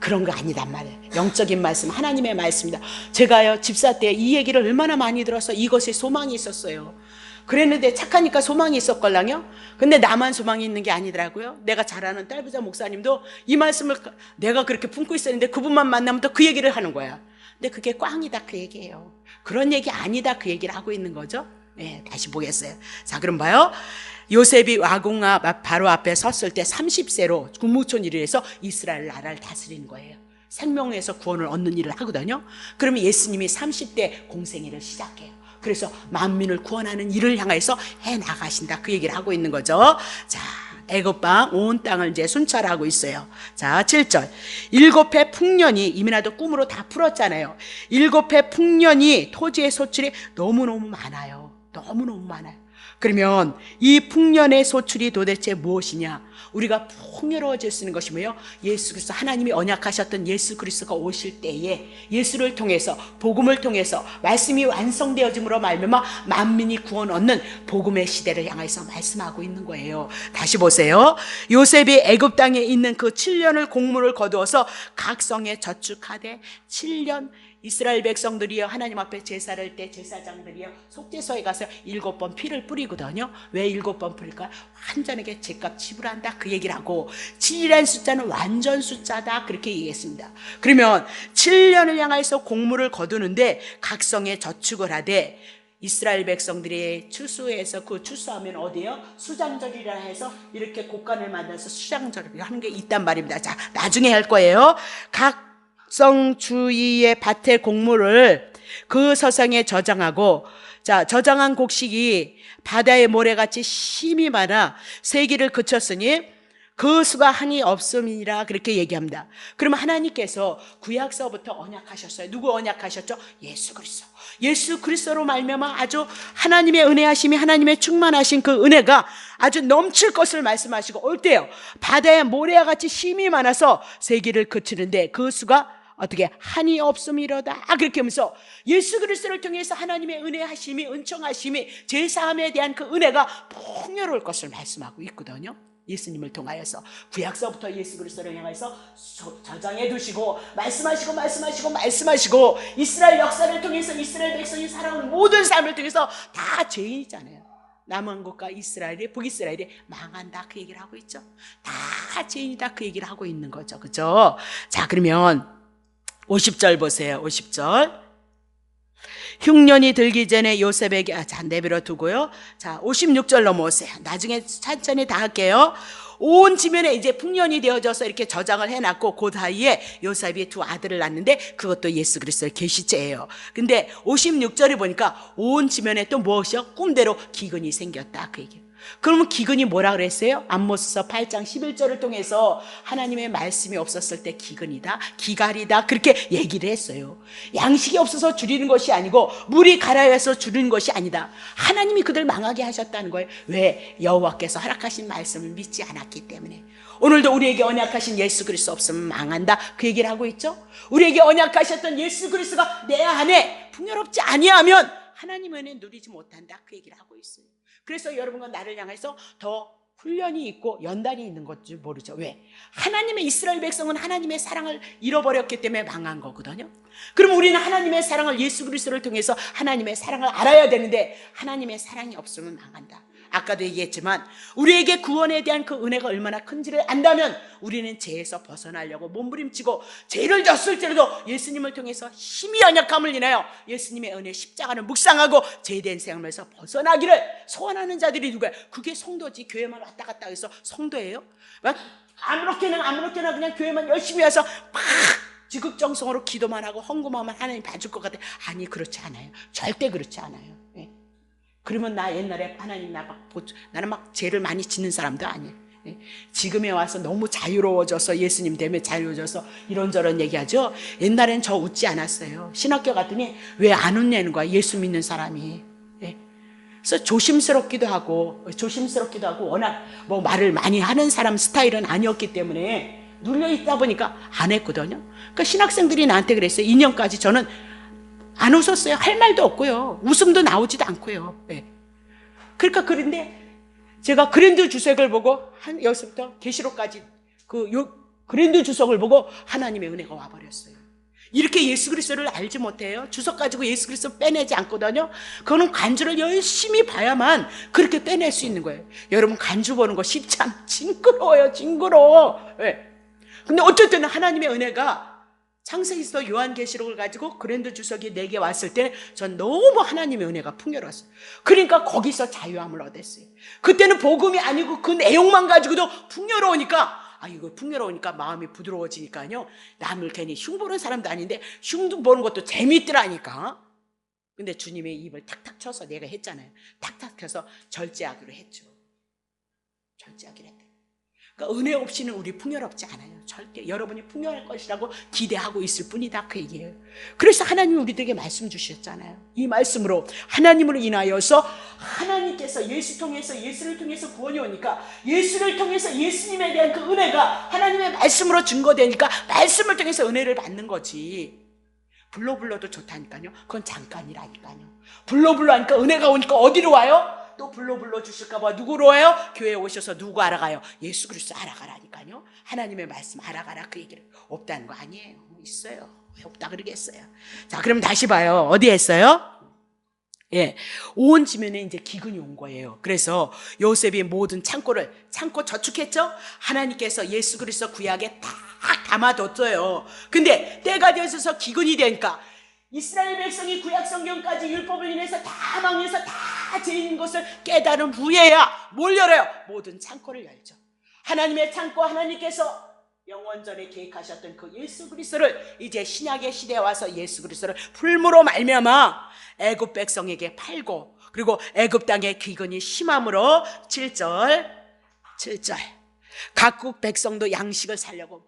그런 거 아니단 말이에요. 영적인 말씀 하나님의 말씀이다. 제가요 집사 때 이 얘기를 얼마나 많이 들어서 이것에 소망이 있었어요. 그랬는데 착하니까 소망이 있었걸랑요. 근데 나만 소망이 있는 게 아니더라고요. 내가 잘 아는 딸부자 목사님도 이 말씀을 내가 그렇게 품고 있었는데 그분만 만나면 또 그 얘기를 하는 거야. 근데 그게 꽝이다 그 얘기예요. 그런 얘기 아니다 그 얘기를 하고 있는 거죠. 네, 다시 보겠어요. 자, 그럼 봐요. 요셉이 왕궁 바로 앞에 섰을 때 30세로 국무총리를 해서 이스라엘 나라를 다스린 거예요. 생명에서 구원을 얻는 일을 하거든요. 그러면 예수님이 30대 공생애를 시작해요. 그래서 만민을 구원하는 일을 향해서 해 나가신다, 그 얘기를 하고 있는 거죠. 자, 애굽방 온 땅을 이제 순찰하고 있어요. 자, 7절. 7해 풍년이, 이민아도 꿈으로 다 풀었잖아요. 7해 풍년이 토지의 소출이 너무너무 많아요. 너무너무 많아요. 그러면 이 풍년의 소출이 도대체 무엇이냐? 우리가 풍요로워질 수 있는 것이 뭐예요? 예수 그리스도, 하나님이 언약하셨던 예수 그리스도가 오실 때에 예수를 통해서, 복음을 통해서 말씀이 완성되어짐으로 말미암아 만민이 구원 얻는 복음의 시대를 향해서 말씀하고 있는 거예요. 다시 보세요. 요셉이 애굽 땅에 있는 그 7년을 공물을 거두어서 각 성에 저축하되 7년 이스라엘 백성들이요, 하나님 앞에 제사를 때 제사장들이요, 속죄소에 가서 7번 피를 뿌리거든요. 왜 7번 뿌릴까요? 완전하게 죄값 지불한다, 그 얘기를 하고, 7이라는 숫자는 완전 숫자다, 그렇게 얘기했습니다. 그러면 7년을 향해서 공물을 거두는데 각성에 저축을 하되, 이스라엘 백성들이 추수해서, 그 추수하면 어디예요? 수장절이라 해서 이렇게 곡간을 만들어서 수장절을 하는 게 있단 말입니다. 자, 나중에 할 거예요. 각 성 주위의 밭의 곡물을 그 서성에 저장하고, 자, 저장한 곡식이 바다의 모래같이 심이 많아 세기를 그쳤으니 그 수가 한이 없음이라, 그렇게 얘기합니다. 그러면 하나님께서 구약서부터 언약하셨어요. 누구 언약하셨죠? 예수 그리스도. 예수 그리스도로 말미암아 아주 하나님의 은혜하심이, 하나님의 충만하신 그 은혜가 아주 넘칠 것을 말씀하시고, 올 때요, 바다의 모래와 같이 심이 많아서 세기를 그치는데 그 수가 어떻게 한이 없음이로다, 그렇게 하면서 예수 그리스도를 통해서 하나님의 은혜하심이, 은총하심이, 제사함에 대한 그 은혜가 풍요로울 것을 말씀하고 있거든요. 예수님을 통하여서 구약서부터 예수 그리스도를 향해서 저장해 두시고 말씀하시고 이스라엘 역사를 통해서 이스라엘 백성이 살아오는 모든 삶을 통해서 다 죄인이잖아요. 남왕국과 이스라엘이, 북이스라엘이 망한다, 그 얘기를 하고 있죠. 다 죄인이다, 그 얘기를 하고 있는 거죠. 그죠? 자, 그러면 50절 보세요. 50절. 흉년이 들기 전에 요셉에게, 자, 내버려 두고요. 자, 56절 넘어오세요. 나중에 천천히 다 할게요. 온 지면에 이제 풍년이 되어져서 이렇게 저장을 해놨고, 그 사이에 요셉이 두 아들을 낳는데 그것도 예수 그리스도의 계시체예요. 근데 56절에 보니까 온 지면에 또 무엇이요? 꿈대로 기근이 생겼다, 그 얘기예요. 그러면 기근이 뭐라 그랬어요? 아모스서 8장 11절을 통해서 하나님의 말씀이 없었을 때 기근이다, 기갈이다, 그렇게 얘기를 했어요. 양식이 없어서 줄이는 것이 아니고 물이 가라해서 줄이는 것이 아니다. 하나님이 그들 망하게 하셨다는 거예요. 왜? 여호와께서 허락하신 말씀을 믿지 않았기 때문에. 오늘도 우리에게 언약하신 예수 그리스도 없으면 망한다, 그 얘기를 하고 있죠. 우리에게 언약하셨던 예수 그리스도가 내 안에 풍요롭지 아니하면 하나님의 은혜 누리지 못한다, 그 얘기를 하고 있어요. 그래서 여러분과 나를 향해서 더 훈련이 있고 연단이 있는 것줄 모르죠. 왜? 하나님의 이스라엘 백성은 하나님의 사랑을 잃어버렸기 때문에 망한 거거든요. 그럼 우리는 하나님의 사랑을, 예수 그리스도를 통해서 하나님의 사랑을 알아야 되는데 하나님의 사랑이 없으면 망한다. 아까도 얘기했지만 우리에게 구원에 대한 그 은혜가 얼마나 큰지를 안다면 우리는 죄에서 벗어나려고 몸부림치고, 죄를 졌을지라도 예수님을 통해서 힘이 연약함을 인하여 예수님의 은혜 십자가를 묵상하고 죄된 생활에서 벗어나기를 소원하는 자들이 누구예요? 그게 성도지. 교회만 왔다 갔다 해서 성도예요? 아무렇게나 그냥 교회만 열심히 와서 막 지극정성으로 기도만 하고 헌금하면 하나님 봐줄 것 같아. 아니, 그렇지 않아요. 절대 그렇지 않아요. 네. 그러면 나 옛날에 하나님 나는 막 죄를 많이 짓는 사람도 아니에요. 지금에 와서 너무 자유로워져서, 예수님 때문에 자유로워져서 이런저런 얘기하죠. 옛날엔 저 웃지 않았어요. 신학교 갔더니 왜 안 웃냐는 거야, 예수 믿는 사람이. 그래서 조심스럽기도 하고 워낙 뭐 말을 많이 하는 사람 스타일은 아니었기 때문에 눌려 있다 보니까 안 했거든요. 그러니까 신학생들이 나한테 그랬어요. 2년까지 저는 안 웃었어요. 할 말도 없고요. 웃음도 나오지도 않고요. 네. 그러니까 그런데 제가 그랜드 주석을 보고 여기서부터 계시록까지 그랜드 주석을 보고 하나님의 은혜가 와버렸어요. 이렇게 예수 그리스도를 알지 못해요. 주석 가지고 예수 그리스도 빼내지 않거든요. 그거는 간주를 열심히 봐야만 그렇게 빼낼 수 있는 거예요. 여러분, 간주 보는 거 쉽지 않아. 징그러워. 왜? 근데 어쨌든 하나님의 은혜가 창세기서 요한계시록을 가지고 그랜드 주석이 내게 왔을 때 전 너무 하나님의 은혜가 풍요로웠어요. 그러니까 거기서 자유함을 얻었어요. 그때는 복음이 아니고 그 내용만 가지고도 풍요로우니까 이거 풍요로우니까 마음이 부드러워지니까요. 남을 괜히 흉보는 사람도 아닌데 흉 보는 것도 재밌더라니까. 근데 주님의 입을 탁탁 쳐서 내가 했잖아요. 탁탁 쳐서 절제하기로 했죠. 절제하기로 했대. 그러니까 은혜 없이는 우리 풍요롭지 않아요. 절대 여러분이 풍요할 것이라고 기대하고 있을 뿐이다, 그 얘기예요. 그래서 하나님이 우리들에게 말씀 주셨잖아요. 이 말씀으로 하나님으로 인하여서 하나님께서 예수를 통해서 구원이 오니까 예수를 통해서 예수님에 대한 그 은혜가 하나님의 말씀으로 증거되니까 말씀을 통해서 은혜를 받는 거지. 불러도 좋다니까요. 그건 잠깐이라니까요. 불러 하니까 은혜가 오니까 어디로 와요? 또 불러 주실까봐 누구로 와요? 교회에 오셔서 누구 알아가요? 예수 그리스도 알아가라니까요. 하나님의 말씀 알아가라, 그 얘기를. 없다는 거 아니에요. 있어요. 왜 없다 그러겠어요. 자, 그럼 다시 봐요. 어디 했어요? 예, 온 지면에 이제 기근이 온 거예요. 그래서 요셉이 모든 창고 저축했죠? 하나님께서 예수 그리스도 구약에 다 담아뒀어요. 근데 때가 되어서 기근이 되니까 이스라엘 백성이 구약 성경까지 율법을 인해서 다 망해서 다 죄인 것을 깨달은 후에야 뭘 열어요? 모든 창고를 열죠. 하나님의 창고, 하나님께서 영원전에 계획하셨던 그 예수 그리스도를 이제 신약의 시대에 와서 예수 그리스도를 풀무로 말미암아 애굽 백성에게 팔고, 그리고 애굽 땅의 기근이 심함으로 7절 각국 백성도 양식을 살려고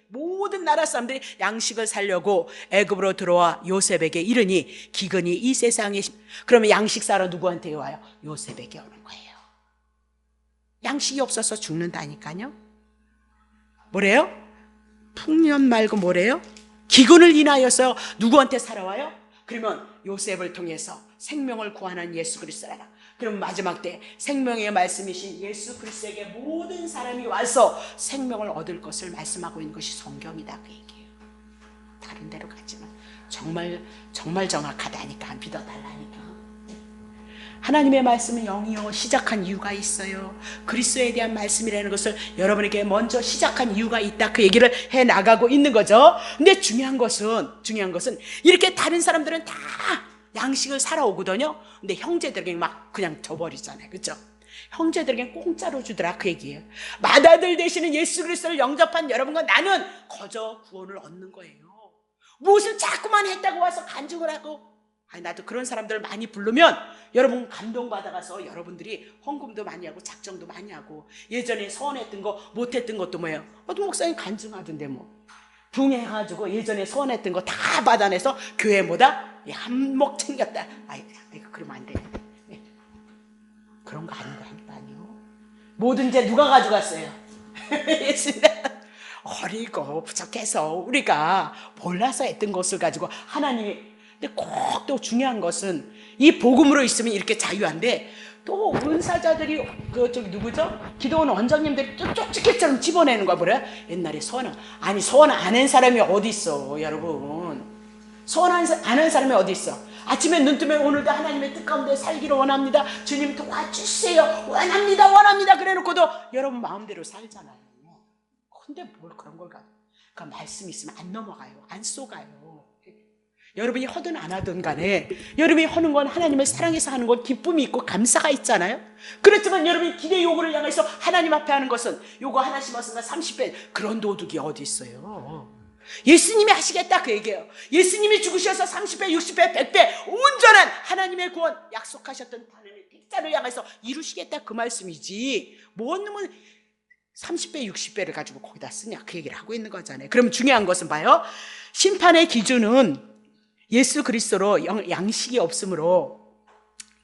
모든 나라 사람들이 양식을 살려고 애굽으로 들어와 요셉에게 이르니 기근이 이 세상에. 그러면 양식 사러 누구한테 와요? 요셉에게 오는 거예요. 양식이 없어서 죽는다니까요. 뭐래요? 풍년 말고 뭐래요? 기근을 인하여서 누구한테 살아와요? 그러면 요셉을 통해서 생명을 구하는 예수 그리스도라. 그럼 마지막 때 생명의 말씀이신 예수 그리스도에게 모든 사람이 와서 생명을 얻을 것을 말씀하고 있는 것이 성경이다, 그 얘기예요. 다른 데로 가지만 정말 정확하다니까, 믿어달라니까. 하나님의 말씀은 영이요 시작한 이유가 있어요. 그리스도에 대한 말씀이라는 것을 여러분에게 먼저 시작한 이유가 있다, 그 얘기를 해나가고 있는 거죠. 근데 중요한 것은 이렇게 다른 사람들은 다 양식을 사러 오거든요. 근데 형제들에게 막 그냥 줘버리잖아요. 그렇죠? 형제들에게 공짜로 주더라, 그 얘기예요. 맏아들 되시는 예수 그리스도를 영접한 여러분과 나는 거저 구원을 얻는 거예요. 무엇을 자꾸만 했다고 와서 간증을 하고, 나도 그런 사람들 많이 부르면 여러분 감동받아가서 여러분들이 헌금도 많이 하고 작정도 많이 하고, 예전에 서원했던 거 못했던 것도 뭐예요? 목사님 간증하던데 붕해가지고 예전에 서원했던 거 다 받아내서 교회 한몫 챙겼다. 그러면 안 돼. 그런 거 아니요. 뭐든 이제 누가 가져갔어요? 예수님. 어리고 부족해서 우리가 몰라서 했던 것을 가지고 하나님이. 근데 꼭 또 중요한 것은 이 복음으로 있으면 이렇게 자유한데, 또 은사자들이 누구죠? 기도원 원장님들이 또 쪽지게처럼 집어내는 거야. 뭐래? 옛날에 서원 안 한 사람이 어디 있어, 여러분. 서원 안 한 사람이 어디 있어? 아침에 눈 뜨면 오늘도 하나님의 뜻 가운데 살기를 원합니다. 주님 도와주세요. 원합니다. 그래놓고도 여러분 마음대로 살잖아요. 근데 뭘 그런 걸 가지고. 그러니까 말씀 있으면 안 넘어가요. 안 쏘가요. 여러분이 하든 안 하든 간에 여러분이 하는 건 하나님을 사랑해서 하는 건 기쁨이 있고 감사가 있잖아요. 그렇지만 여러분이 기대 요구를 향해서 하나님 앞에 하는 것은 요거 하나 심었으니까 30배, 그런 도둑이 어디 있어요? 예수님이 하시겠다, 그 얘기예요. 예수님이 죽으셔서 30배, 60배, 100배 온전한 하나님의 구원 약속하셨던 하나님의 택자를 향해서 이루시겠다, 그 말씀이지. 뭔 놈은 30배, 60배를 가지고 거기다 쓰냐, 그 얘기를 하고 있는 거잖아요. 그럼 중요한 것은 봐요. 심판의 기준은 예수 그리스도로 양식이 없으므로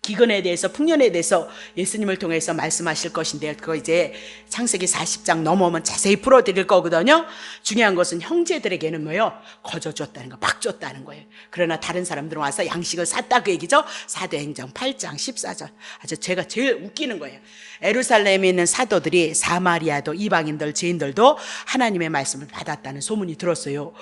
기근에 대해서, 풍년에 대해서 예수님을 통해서 말씀하실 것인데, 그거 이제 창세기 40장 넘어오면 자세히 풀어드릴 거거든요. 중요한 것은 형제들에게는 뭐예요? 거저 줬다는 거, 막 줬다는 거예요. 그러나 다른 사람들은 와서 양식을 샀다, 그 얘기죠. 사도행전 8장 14절. 아주 제가 제일 웃기는 거예요. 예루살렘에 있는 사도들이 사마리아도 이방인들, 죄인들도 하나님의 말씀을 받았다는 소문이 들었어요.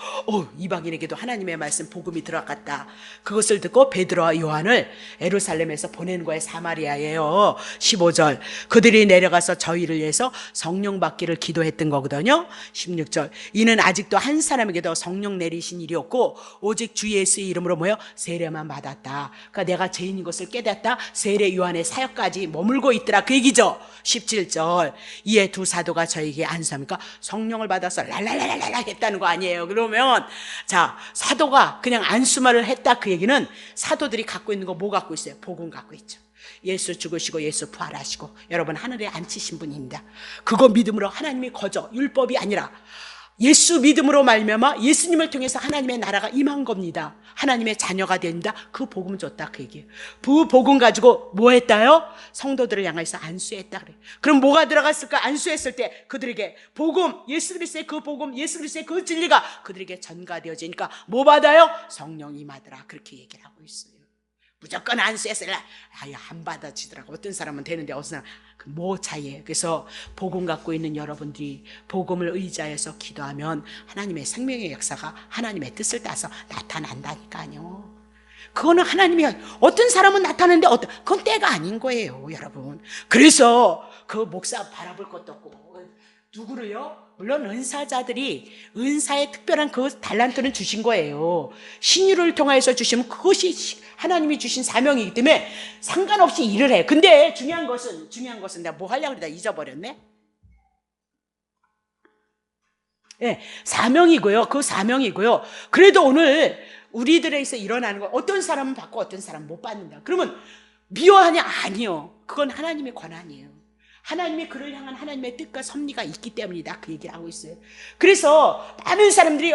이방인에게도 하나님의 말씀 복음이 들어갔다. 그것을 듣고 베드로와 요한을 예루살렘에서 보내서 보내는 거예요. 사마리아예요. 15절. 그들이 내려가서 저희를 위해서 성령 받기를 기도했던 거거든요. 16절. 이는 아직도 한 사람에게도 성령 내리신 일이 없고 오직 주 예수의 이름으로 모여 세례만 받았다. 그러니까 내가 죄인인 것을 깨닫다. 세례 요한의 사역까지 머물고 있더라. 그 얘기죠. 17절. 이에 두 사도가 저에게 안수합니까? 성령을 받아서 랄랄랄랄라 했다는 거 아니에요. 그러면 자, 사도가 그냥 안수말을 했다. 그 얘기는 사도들이 갖고 있는 거 뭐 갖고 있어요? 복음 갖고 있죠. 예수 죽으시고 예수 부활하시고 여러분 하늘에 앉히신 분입니다. 그거 믿음으로 하나님이 거저 율법이 아니라 예수 믿음으로 말미암아 예수님을 통해서 하나님의 나라가 임한 겁니다. 하나님의 자녀가 됩니다. 그 복음 줬다 그 얘기예요. 그 복음 가지고 뭐 했다요? 성도들을 향해서 안수했다 그래요. 그럼 뭐가 들어갔을까? 안수했을 때 그들에게 복음, 예수 그리스도의 그 복음, 예수 그리스도의 그 진리가 그들에게 전가되어지니까 뭐 받아요? 성령 임하더라. 그렇게 얘기를 하고 있어요. 무조건 안수했어요. 아유, 안 받아지더라고. 어떤 사람은 되는데 어떤 사람은 뭐 차이예요. 그래서 복음 갖고 있는 여러분들이 복음을 의지하여서 기도하면 하나님의 생명의 역사가 하나님의 뜻을 따서 나타난다니까요. 그거는 하나님이 어떤 사람은 나타나는데 그건 때가 아닌 거예요, 여러분. 그래서 그 목사 바라볼 것도 없고 누구를요? 물론 은사자들이 은사의 특별한 그 달란트는 주신 거예요. 신유를 통해서 주시면 그것이 하나님이 주신 사명이기 때문에 상관없이 일을 해. 근데 중요한 것은 내가 뭐 하려고 그러다 잊어버렸네. 네, 사명이고요. 그 사명이고요. 그래도 오늘 우리들에서 일어나는 거 어떤 사람은 받고 어떤 사람은 못 받는다. 그러면 미워하냐? 아니요. 그건 하나님의 권한이에요. 하나님의 그를 향한 하나님의 뜻과 섭리가 있기 때문이다. 그 얘기를 하고 있어요. 그래서 많은 사람들이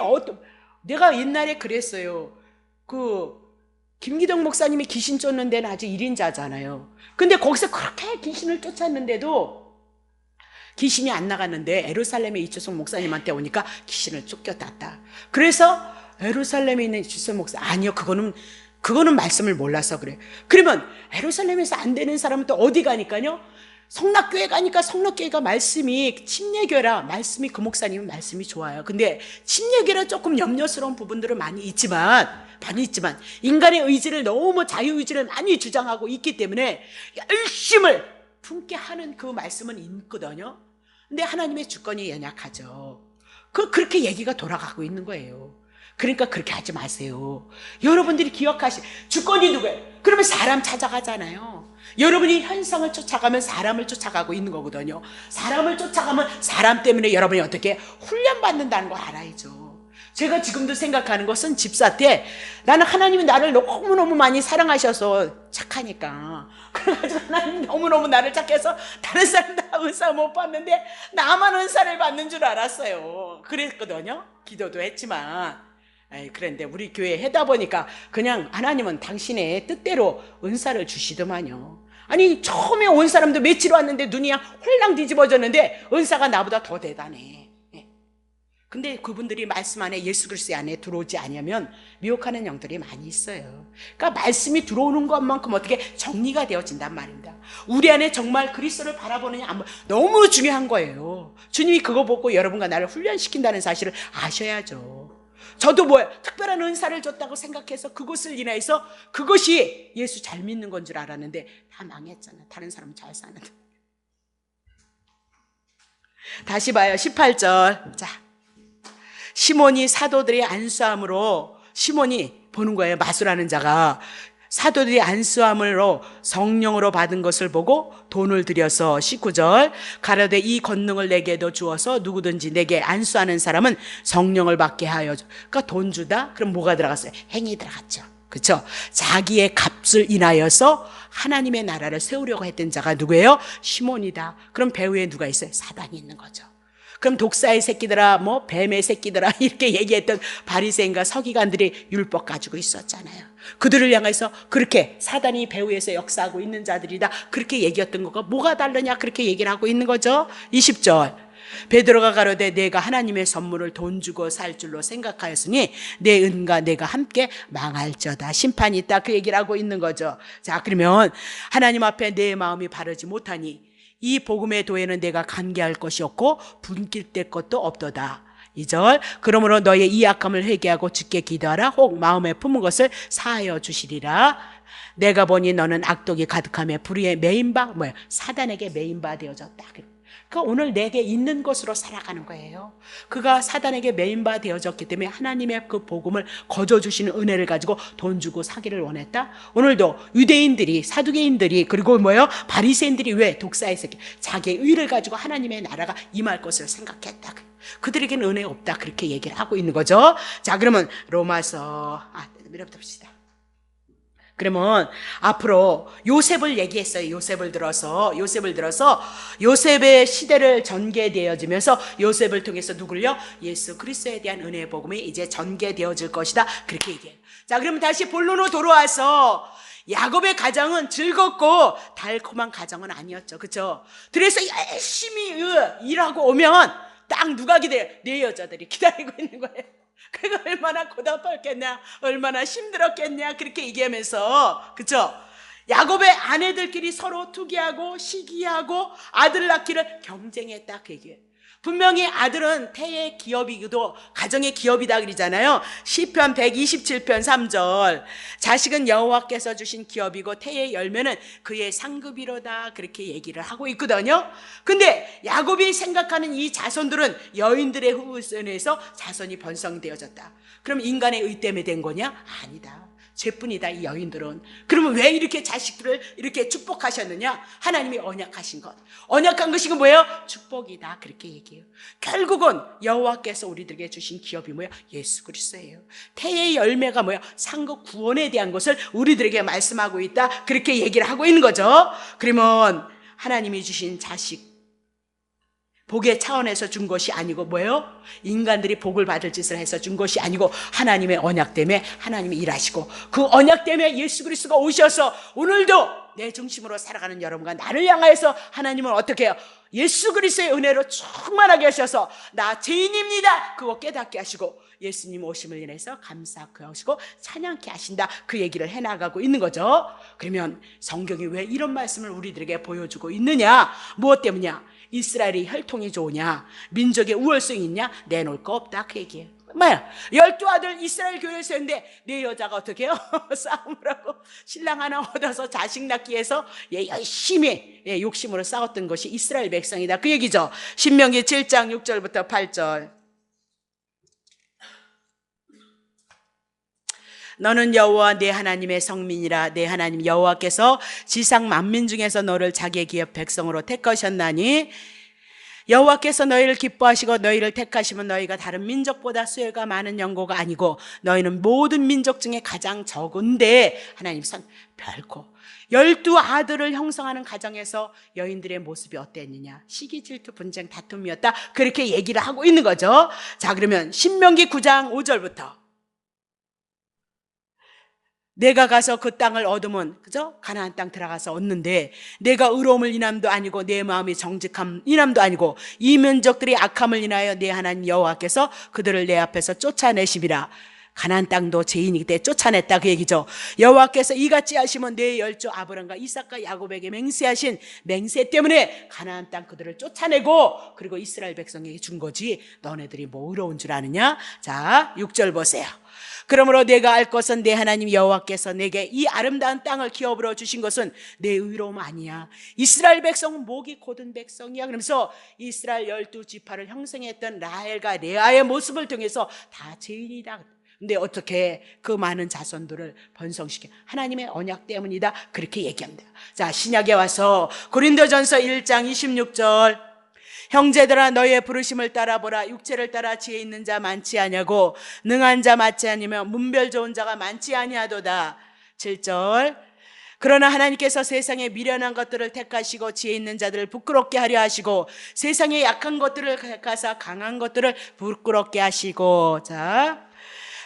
내가 옛날에 그랬어요. 김기덕 목사님이 귀신 쫓는 데는 아직 1인자잖아요. 근데 거기서 그렇게 귀신을 쫓았는데도 귀신이 안 나갔는데 에루살렘의 이주성 목사님한테 오니까 귀신을 쫓겨났다. 그래서 에루살렘에 있는 이주성 목사 아니요, 그거는 말씀을 몰라서 그래. 그러면 에루살렘에서 안 되는 사람은 또 어디 가니까요? 성락교회 가니까 성락교회가 말씀이 침례교회라 말씀이 그 목사님은 말씀이 좋아요. 근데 침례교회라 조금 염려스러운 부분들은 많이 있지만 인간의 의지를 너무 자유의지를 많이 주장하고 있기 때문에 열심을 품게 하는 그 말씀은 있거든요. 근데 하나님의 주권이 연약하죠. 그렇게 얘기가 돌아가고 있는 거예요. 그러니까 그렇게 하지 마세요. 여러분들이 주권이 누구예요? 그러면 사람 찾아가잖아요. 여러분이 현상을 쫓아가면 사람을 쫓아가고 있는 거거든요. 사람을 쫓아가면 사람 때문에 여러분이 어떻게 훈련받는다는 걸 알아야죠. 제가 지금도 생각하는 것은 집사 때 나는 하나님이 나를 너무너무 많이 사랑하셔서 착하니까 그래가지고 하나님이 너무너무 나를 착해서 다른 사람 다 은사 못 받는데 나만 은사를 받는 줄 알았어요. 그랬거든요. 기도도 했지만 그런데 우리 교회에 하다 보니까 그냥 하나님은 당신의 뜻대로 은사를 주시더만요. 아니 처음에 온 사람도 며칠 왔는데 눈이 홀랑 뒤집어졌는데 은사가 나보다 더 대단해. 근데 그분들이 말씀 안에 예수 그리스도 안에 들어오지 않으면 미혹하는 영들이 많이 있어요. 그러니까 말씀이 들어오는 것만큼 어떻게 정리가 되어진단 말입니다. 우리 안에 정말 그리스도를 바라보느냐 너무 중요한 거예요. 주님이 그거 보고 여러분과 나를 훈련시킨다는 사실을 아셔야죠. 저도 특별한 은사를 줬다고 생각해서 그것을 인해서 그것이 예수 잘 믿는 건 줄 알았는데 다 망했잖아. 다른 사람은 잘 사는데. 다시 봐요. 18절. 자, 시몬이 사도들의 안수함으로 시몬이 보는 거예요. 마술하는 자가 사도들이 안수함으로 성령으로 받은 것을 보고 돈을 들여서 19절 가로되 이 권능을 내게도 주어서 누구든지 내게 안수하는 사람은 성령을 받게 하여 줘. 그러니까 돈 주다? 그럼 뭐가 들어갔어요? 행위 들어갔죠. 그렇죠? 자기의 값을 인하여서 하나님의 나라를 세우려고 했던 자가 누구예요? 시몬이다. 그럼 배후에 누가 있어요? 사단이 있는 거죠. 그럼 독사의 새끼들아, 뱀의 새끼들아 이렇게 얘기했던 바리새인과 서기관들이 율법 가지고 있었잖아요. 그들을 향해서 그렇게 사단이 배후에서 역사하고 있는 자들이다 그렇게 얘기했던 거가 뭐가 다르냐 그렇게 얘기를 하고 있는 거죠. 20절 베드로가 가로되 내가 하나님의 선물을 돈 주고 살 줄로 생각하였으니 내 은과 내가 함께 망할저다. 심판이 있다 그 얘기를 하고 있는 거죠. 자, 그러면 하나님 앞에 내 마음이 바르지 못하니 이 복음의 도에는 내가 관계할 것이 없고 분깃될 것도 없도다. 2절 그러므로 너의 이 악함을 회개하고 주께 기도하라. 혹 마음에 품은 것을 사하여 주시리라. 내가 보니 너는 악독이 가득하며 불의에 매인 바 뭐야? 사단에게 매인 바 되어졌다. 그러니까 오늘 내게 있는 것으로 살아가는 거예요. 그가 사단에게 매인 바 되어졌기 때문에 하나님의 그 복음을 거저주시는 은혜를 가지고 돈 주고 사기를 원했다. 오늘도 유대인들이 사두개인들이 그리고 뭐예요? 바리새인들이 왜 독사의 자기의 의를 가지고 하나님의 나라가 임할 것을 생각했다. 그들에게는 은혜 없다. 그렇게 얘기를 하고 있는 거죠. 자, 그러면 로마서 밀어붙여 봅시다. 그러면 앞으로 요셉을 얘기했어요. 요셉을 들어서 요셉의 시대를 전개되어지면서 요셉을 통해서 누굴요? 예수 그리스도에 대한 은혜의 복음이 이제 전개되어질 것이다. 그렇게 얘기해요. 자, 그러면 다시 본론으로 돌아와서 야곱의 가정은 즐겁고 달콤한 가정은 아니었죠. 그렇죠? 그래서 열심히 일하고 오면 딱 누가 기다려요? 네 여자들이 기다리고 있는 거예요. 그가 얼마나 고달팠겠냐, 얼마나 힘들었겠냐, 그렇게 얘기하면서, 그쵸? 야곱의 아내들끼리 서로 투기하고 시기하고 아들 낳기를 경쟁했다, 그 얘기예요. 분명히 아들은 태의 기업이기도 가정의 기업이다 그러잖아요. 시편 127편 3절 자식은 여호와께서 주신 기업이고 태의 열매는 그의 상급이로다 그렇게 얘기를 하고 있거든요. 근데 야곱이 생각하는 이 자손들은 여인들의 후손에서 자손이 번성되어졌다. 그럼 인간의 의 때문에 된 거냐? 아니다. 죄뿐이다 이 여인들은. 그러면 왜 이렇게 자식들을 이렇게 축복하셨느냐? 하나님이 언약하신 것. 언약한 것이 뭐예요? 축복이다 그렇게 얘기해요. 결국은 여호와께서 우리들에게 주신 기업이 뭐예요? 예수 그리스도예요. 태의 열매가 뭐예요? 상급 구원에 대한 것을 우리들에게 말씀하고 있다 그렇게 얘기를 하고 있는 거죠. 그러면 하나님이 주신 자식 복의 차원에서 준 것이 아니고 뭐예요? 인간들이 복을 받을 짓을 해서 준 것이 아니고 하나님의 언약 때문에 하나님이 일하시고 그 언약 때문에 예수 그리스도가 오셔서 오늘도 내 중심으로 살아가는 여러분과 나를 향하여서 하나님은 어떻게 해요? 예수 그리스도의 은혜로 충만하게 하셔서 나 죄인입니다 그거 깨닫게 하시고 예수님 오심을 인해서 감사하게 하시고 찬양케 하신다 그 얘기를 해나가고 있는 거죠. 그러면 성경이 왜 이런 말씀을 우리들에게 보여주고 있느냐? 무엇 때문이냐? 이스라엘이 혈통이 좋으냐? 민족의 우월성이 있냐? 내놓을 거 없다 그 얘기예요. 뭐야? 12아들 이스라엘 교회에서 했는데 네 여자가 어떻게 해요? 싸움을 하고 신랑 하나 얻어서 자식 낳기 위해서 열심히 욕심으로 싸웠던 것이 이스라엘 백성이다 그 얘기죠. 신명기 7장 6절부터 8절 너는 여호와 내 하나님의 성민이라. 내 하나님 여호와께서 지상 만민 중에서 너를 자기의 기업 백성으로 택하셨나니 여호와께서 너희를 기뻐하시고 너희를 택하시면 너희가 다른 민족보다 수혜가 많은 연고가 아니고 너희는 모든 민족 중에 가장 적은데 하나님 별코 12아들을 형성하는 가정에서 여인들의 모습이 어땠느냐? 시기 질투 분쟁 다툼이었다 그렇게 얘기를 하고 있는 거죠. 자, 그러면 신명기 9장 5절부터 내가 가서 그 땅을 얻으면 그죠? 가나안 땅 들어가서 얻는데 내가 의로움을 인함도 아니고 내 마음이 정직함 인함도 아니고 이 민족들이 악함을 인하여 내 하나님 여호와께서 그들을 내 앞에서 쫓아내심이라. 가나안 땅도 죄인이기 때문에 쫓아냈다 그 얘기죠. 여호와께서 이같이 하시면 내 열조 아브람과 이삭과 야곱에게 맹세하신 맹세 때문에 가나안 땅 그들을 쫓아내고 그리고 이스라엘 백성에게 준 거지 너네들이 뭐 의로운 줄 아느냐? 자 6절 보세요. 그러므로 내가 알 것은 내 하나님 여호와께서 내게 이 아름다운 땅을 기업으로 주신 것은 내 의로움 아니야. 이스라엘 백성은 목이 곧은 백성이야. 그러면서 이스라엘 12지파를 형성했던 라헬과 레아의 모습을 통해서 다 죄인이다. 근데 어떻게 그 많은 자손들을 번성시켜? 하나님의 언약 때문이다. 그렇게 얘기합니다. 자, 신약에 와서 고린도전서 1장 26절 형제들아 너희의 부르심을 따라보라. 육체를 따라 지혜 있는 자 많지 아니하고 능한 자 많지 아니며 문별 좋은 자가 많지 아니하도다. 7절 그러나 하나님께서 세상의 미련한 것들을 택하시고 지혜 있는 자들을 부끄럽게 하려 하시고 세상의 약한 것들을 택하사 강한 것들을 부끄럽게 하시고 자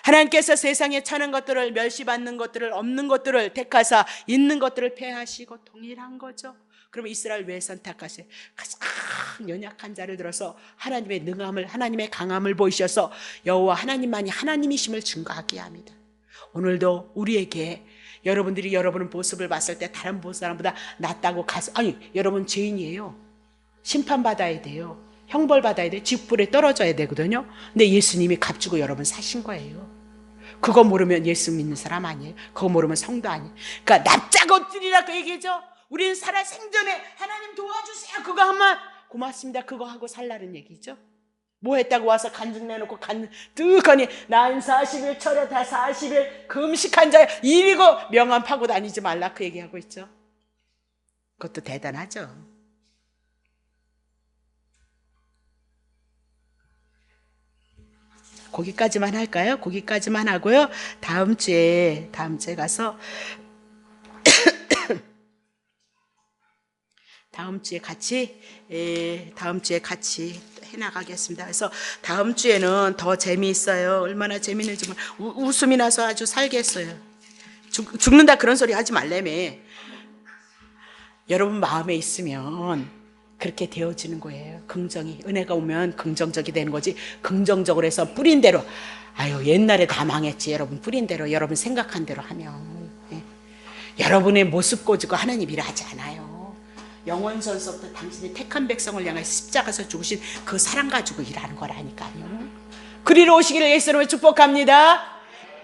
하나님께서 세상에 천한 것들을 멸시받는 것들을 없는 것들을 택하사 있는 것들을 폐하시고 동일한 거죠. 그럼 이스라엘 왜 선택하세요? 가장 연약한 자를 들어서 하나님의 능함을 하나님의 강함을 보이셔서 여호와 하나님만이 하나님이심을 증거하게 합니다. 오늘도 우리에게 여러분들이 여러분의 모습을 봤을 때 다른 사람보다 낫다고 아니 여러분 죄인이에요. 심판받아야 돼요. 형벌 받아야 돼. 지옥불에 떨어져야 되거든요. 근데 예수님이 값주고 여러분 사신 거예요. 그거 모르면 예수 믿는 사람 아니에요. 그거 모르면 성도 아니에요. 그러니까 납작 엎드리라고 얘기죠. 우리는 살아 생전에 하나님 도와주세요. 그거 하면 고맙습니다. 그거 하고 살라는 얘기죠. 뭐 했다고 와서 간증 내놓고 뜨거니 난 40일 철야다 40일 금식한 자야 이리고 명함 파고 다니지 말라 그 얘기하고 있죠. 그것도 대단하죠. 거기까지만 할까요? 거기까지만 하고요. 다음 주에 가서 다음 주에 같이 해나가겠습니다. 그래서 다음 주에는 더 재미있어요. 얼마나 재미있는지 웃음이 나서 아주 살겠어요. 죽는다 그런 소리 하지 말라며. 여러분 마음에 있으면 그렇게 되어지는 거예요. 긍정이 은혜가 오면 긍정적이 되는 거지. 긍정적으로 해서 뿌린 대로 아유 옛날에 다 망했지. 여러분 뿌린 대로 여러분 생각한 대로 하면 여러분의 모습 꼬지고 하나님 일하지 않아요. 영원선서부터 당신이 택한 백성을 향해 십자가에서 죽으신 그 사랑 가지고 일하는 거라니까요. 그리로 오시기를 예수님을 축복합니다.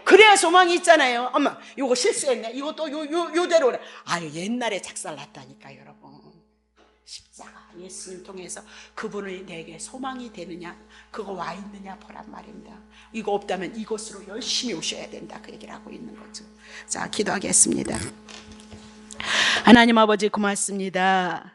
그래야 소망이 있잖아요. 엄마 이거 실수했네. 이것도 요대로 아유 옛날에 작살났다니까 여러분. 십자가 예수님 통해서 그분을 내게 소망이 되느냐 그거 와 있느냐 보란 말입니다. 이거 없다면 이곳으로 열심히 오셔야 된다 그 얘기를 하고 있는 거죠. 자 기도하겠습니다. 하나님 아버지 고맙습니다.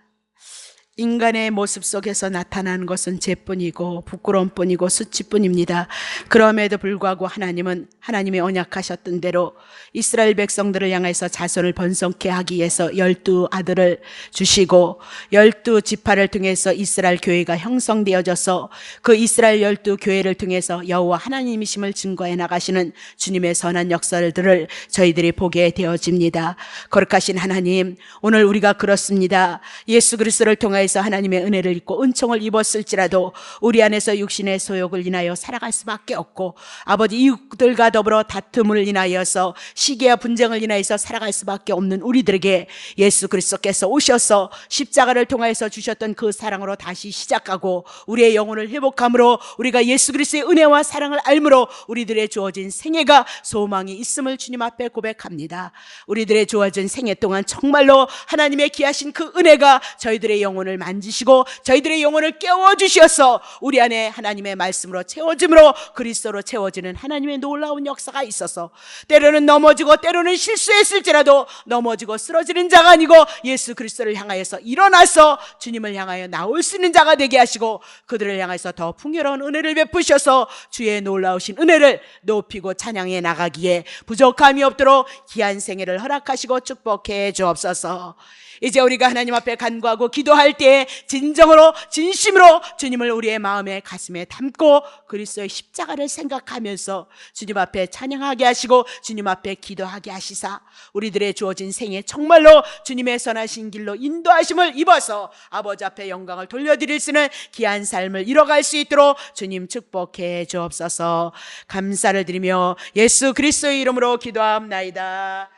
인간의 모습 속에서 나타나는 것은 죄뿐이고 부끄러움뿐이고 수치뿐입니다. 그럼에도 불구하고 하나님은 하나님의 언약하셨던 대로 이스라엘 백성들을 향해서 자손을 번성케 하기 위해서 12 아들을 주시고 12 지파를 통해서 이스라엘 교회가 형성되어져서 그 이스라엘 12 교회를 통해서 여호와 하나님이심을 증거해 나가시는 주님의 선한 역사들을 저희들이 보게 되어집니다. 거룩하신 하나님, 오늘 우리가 그렇습니다. 예수 그리스도를 통하여서 하나님의 은혜를 입고 은총을 입었을지라도 우리 안에서 육신의 소욕을 인하여 살아갈 수밖에 없고 아버지 이웃들과 더불어 다툼을 인하여서 시기와 분쟁을 인하여서 살아갈 수밖에 없는 우리들에게 예수 그리스도께서 오셔서 십자가를 통하여서 주셨던 그 사랑으로 다시 시작하고 우리의 영혼을 회복함으로 우리가 예수 그리스도의 은혜와 사랑을 알므로 우리들의 주어진 생애가 소망이 있음을 주님 앞에 고백합니다. 우리들의 주어진 생애 동안 정말로 하나님의 귀하신 그 은혜가 저희들의 영혼을 만지시고 저희들의 영혼을 깨워주셔서 우리 안에 하나님의 말씀으로 채워짐으로 그리스도로 채워지는 하나님의 놀라운 역사가 있어서 때로는 넘어지고 때로는 실수했을지라도 넘어지고 쓰러지는 자가 아니고 예수 그리스도를 향하여서 일어나서 주님을 향하여 나올 수 있는 자가 되게 하시고 그들을 향해서 더 풍요로운 은혜를 베푸셔서 주의 놀라우신 은혜를 높이고 찬양해 나가기에 부족함이 없도록 귀한 생애를 허락하시고 축복해 주옵소서. 이제 우리가 하나님 앞에 간구하고 기도할 때 진정으로 진심으로 주님을 우리의 마음에 가슴에 담고 그리스도의 십자가를 생각하면서 주님 앞에 찬양하게 하시고 주님 앞에 기도하게 하시사 우리들의 주어진 생에 정말로 주님의 선하신 길로 인도하심을 입어서 아버지 앞에 영광을 돌려드릴 수 있는 귀한 삶을 이뤄갈 수 있도록 주님 축복해 주옵소서. 감사를 드리며 예수 그리스도의 이름으로 기도합나이다.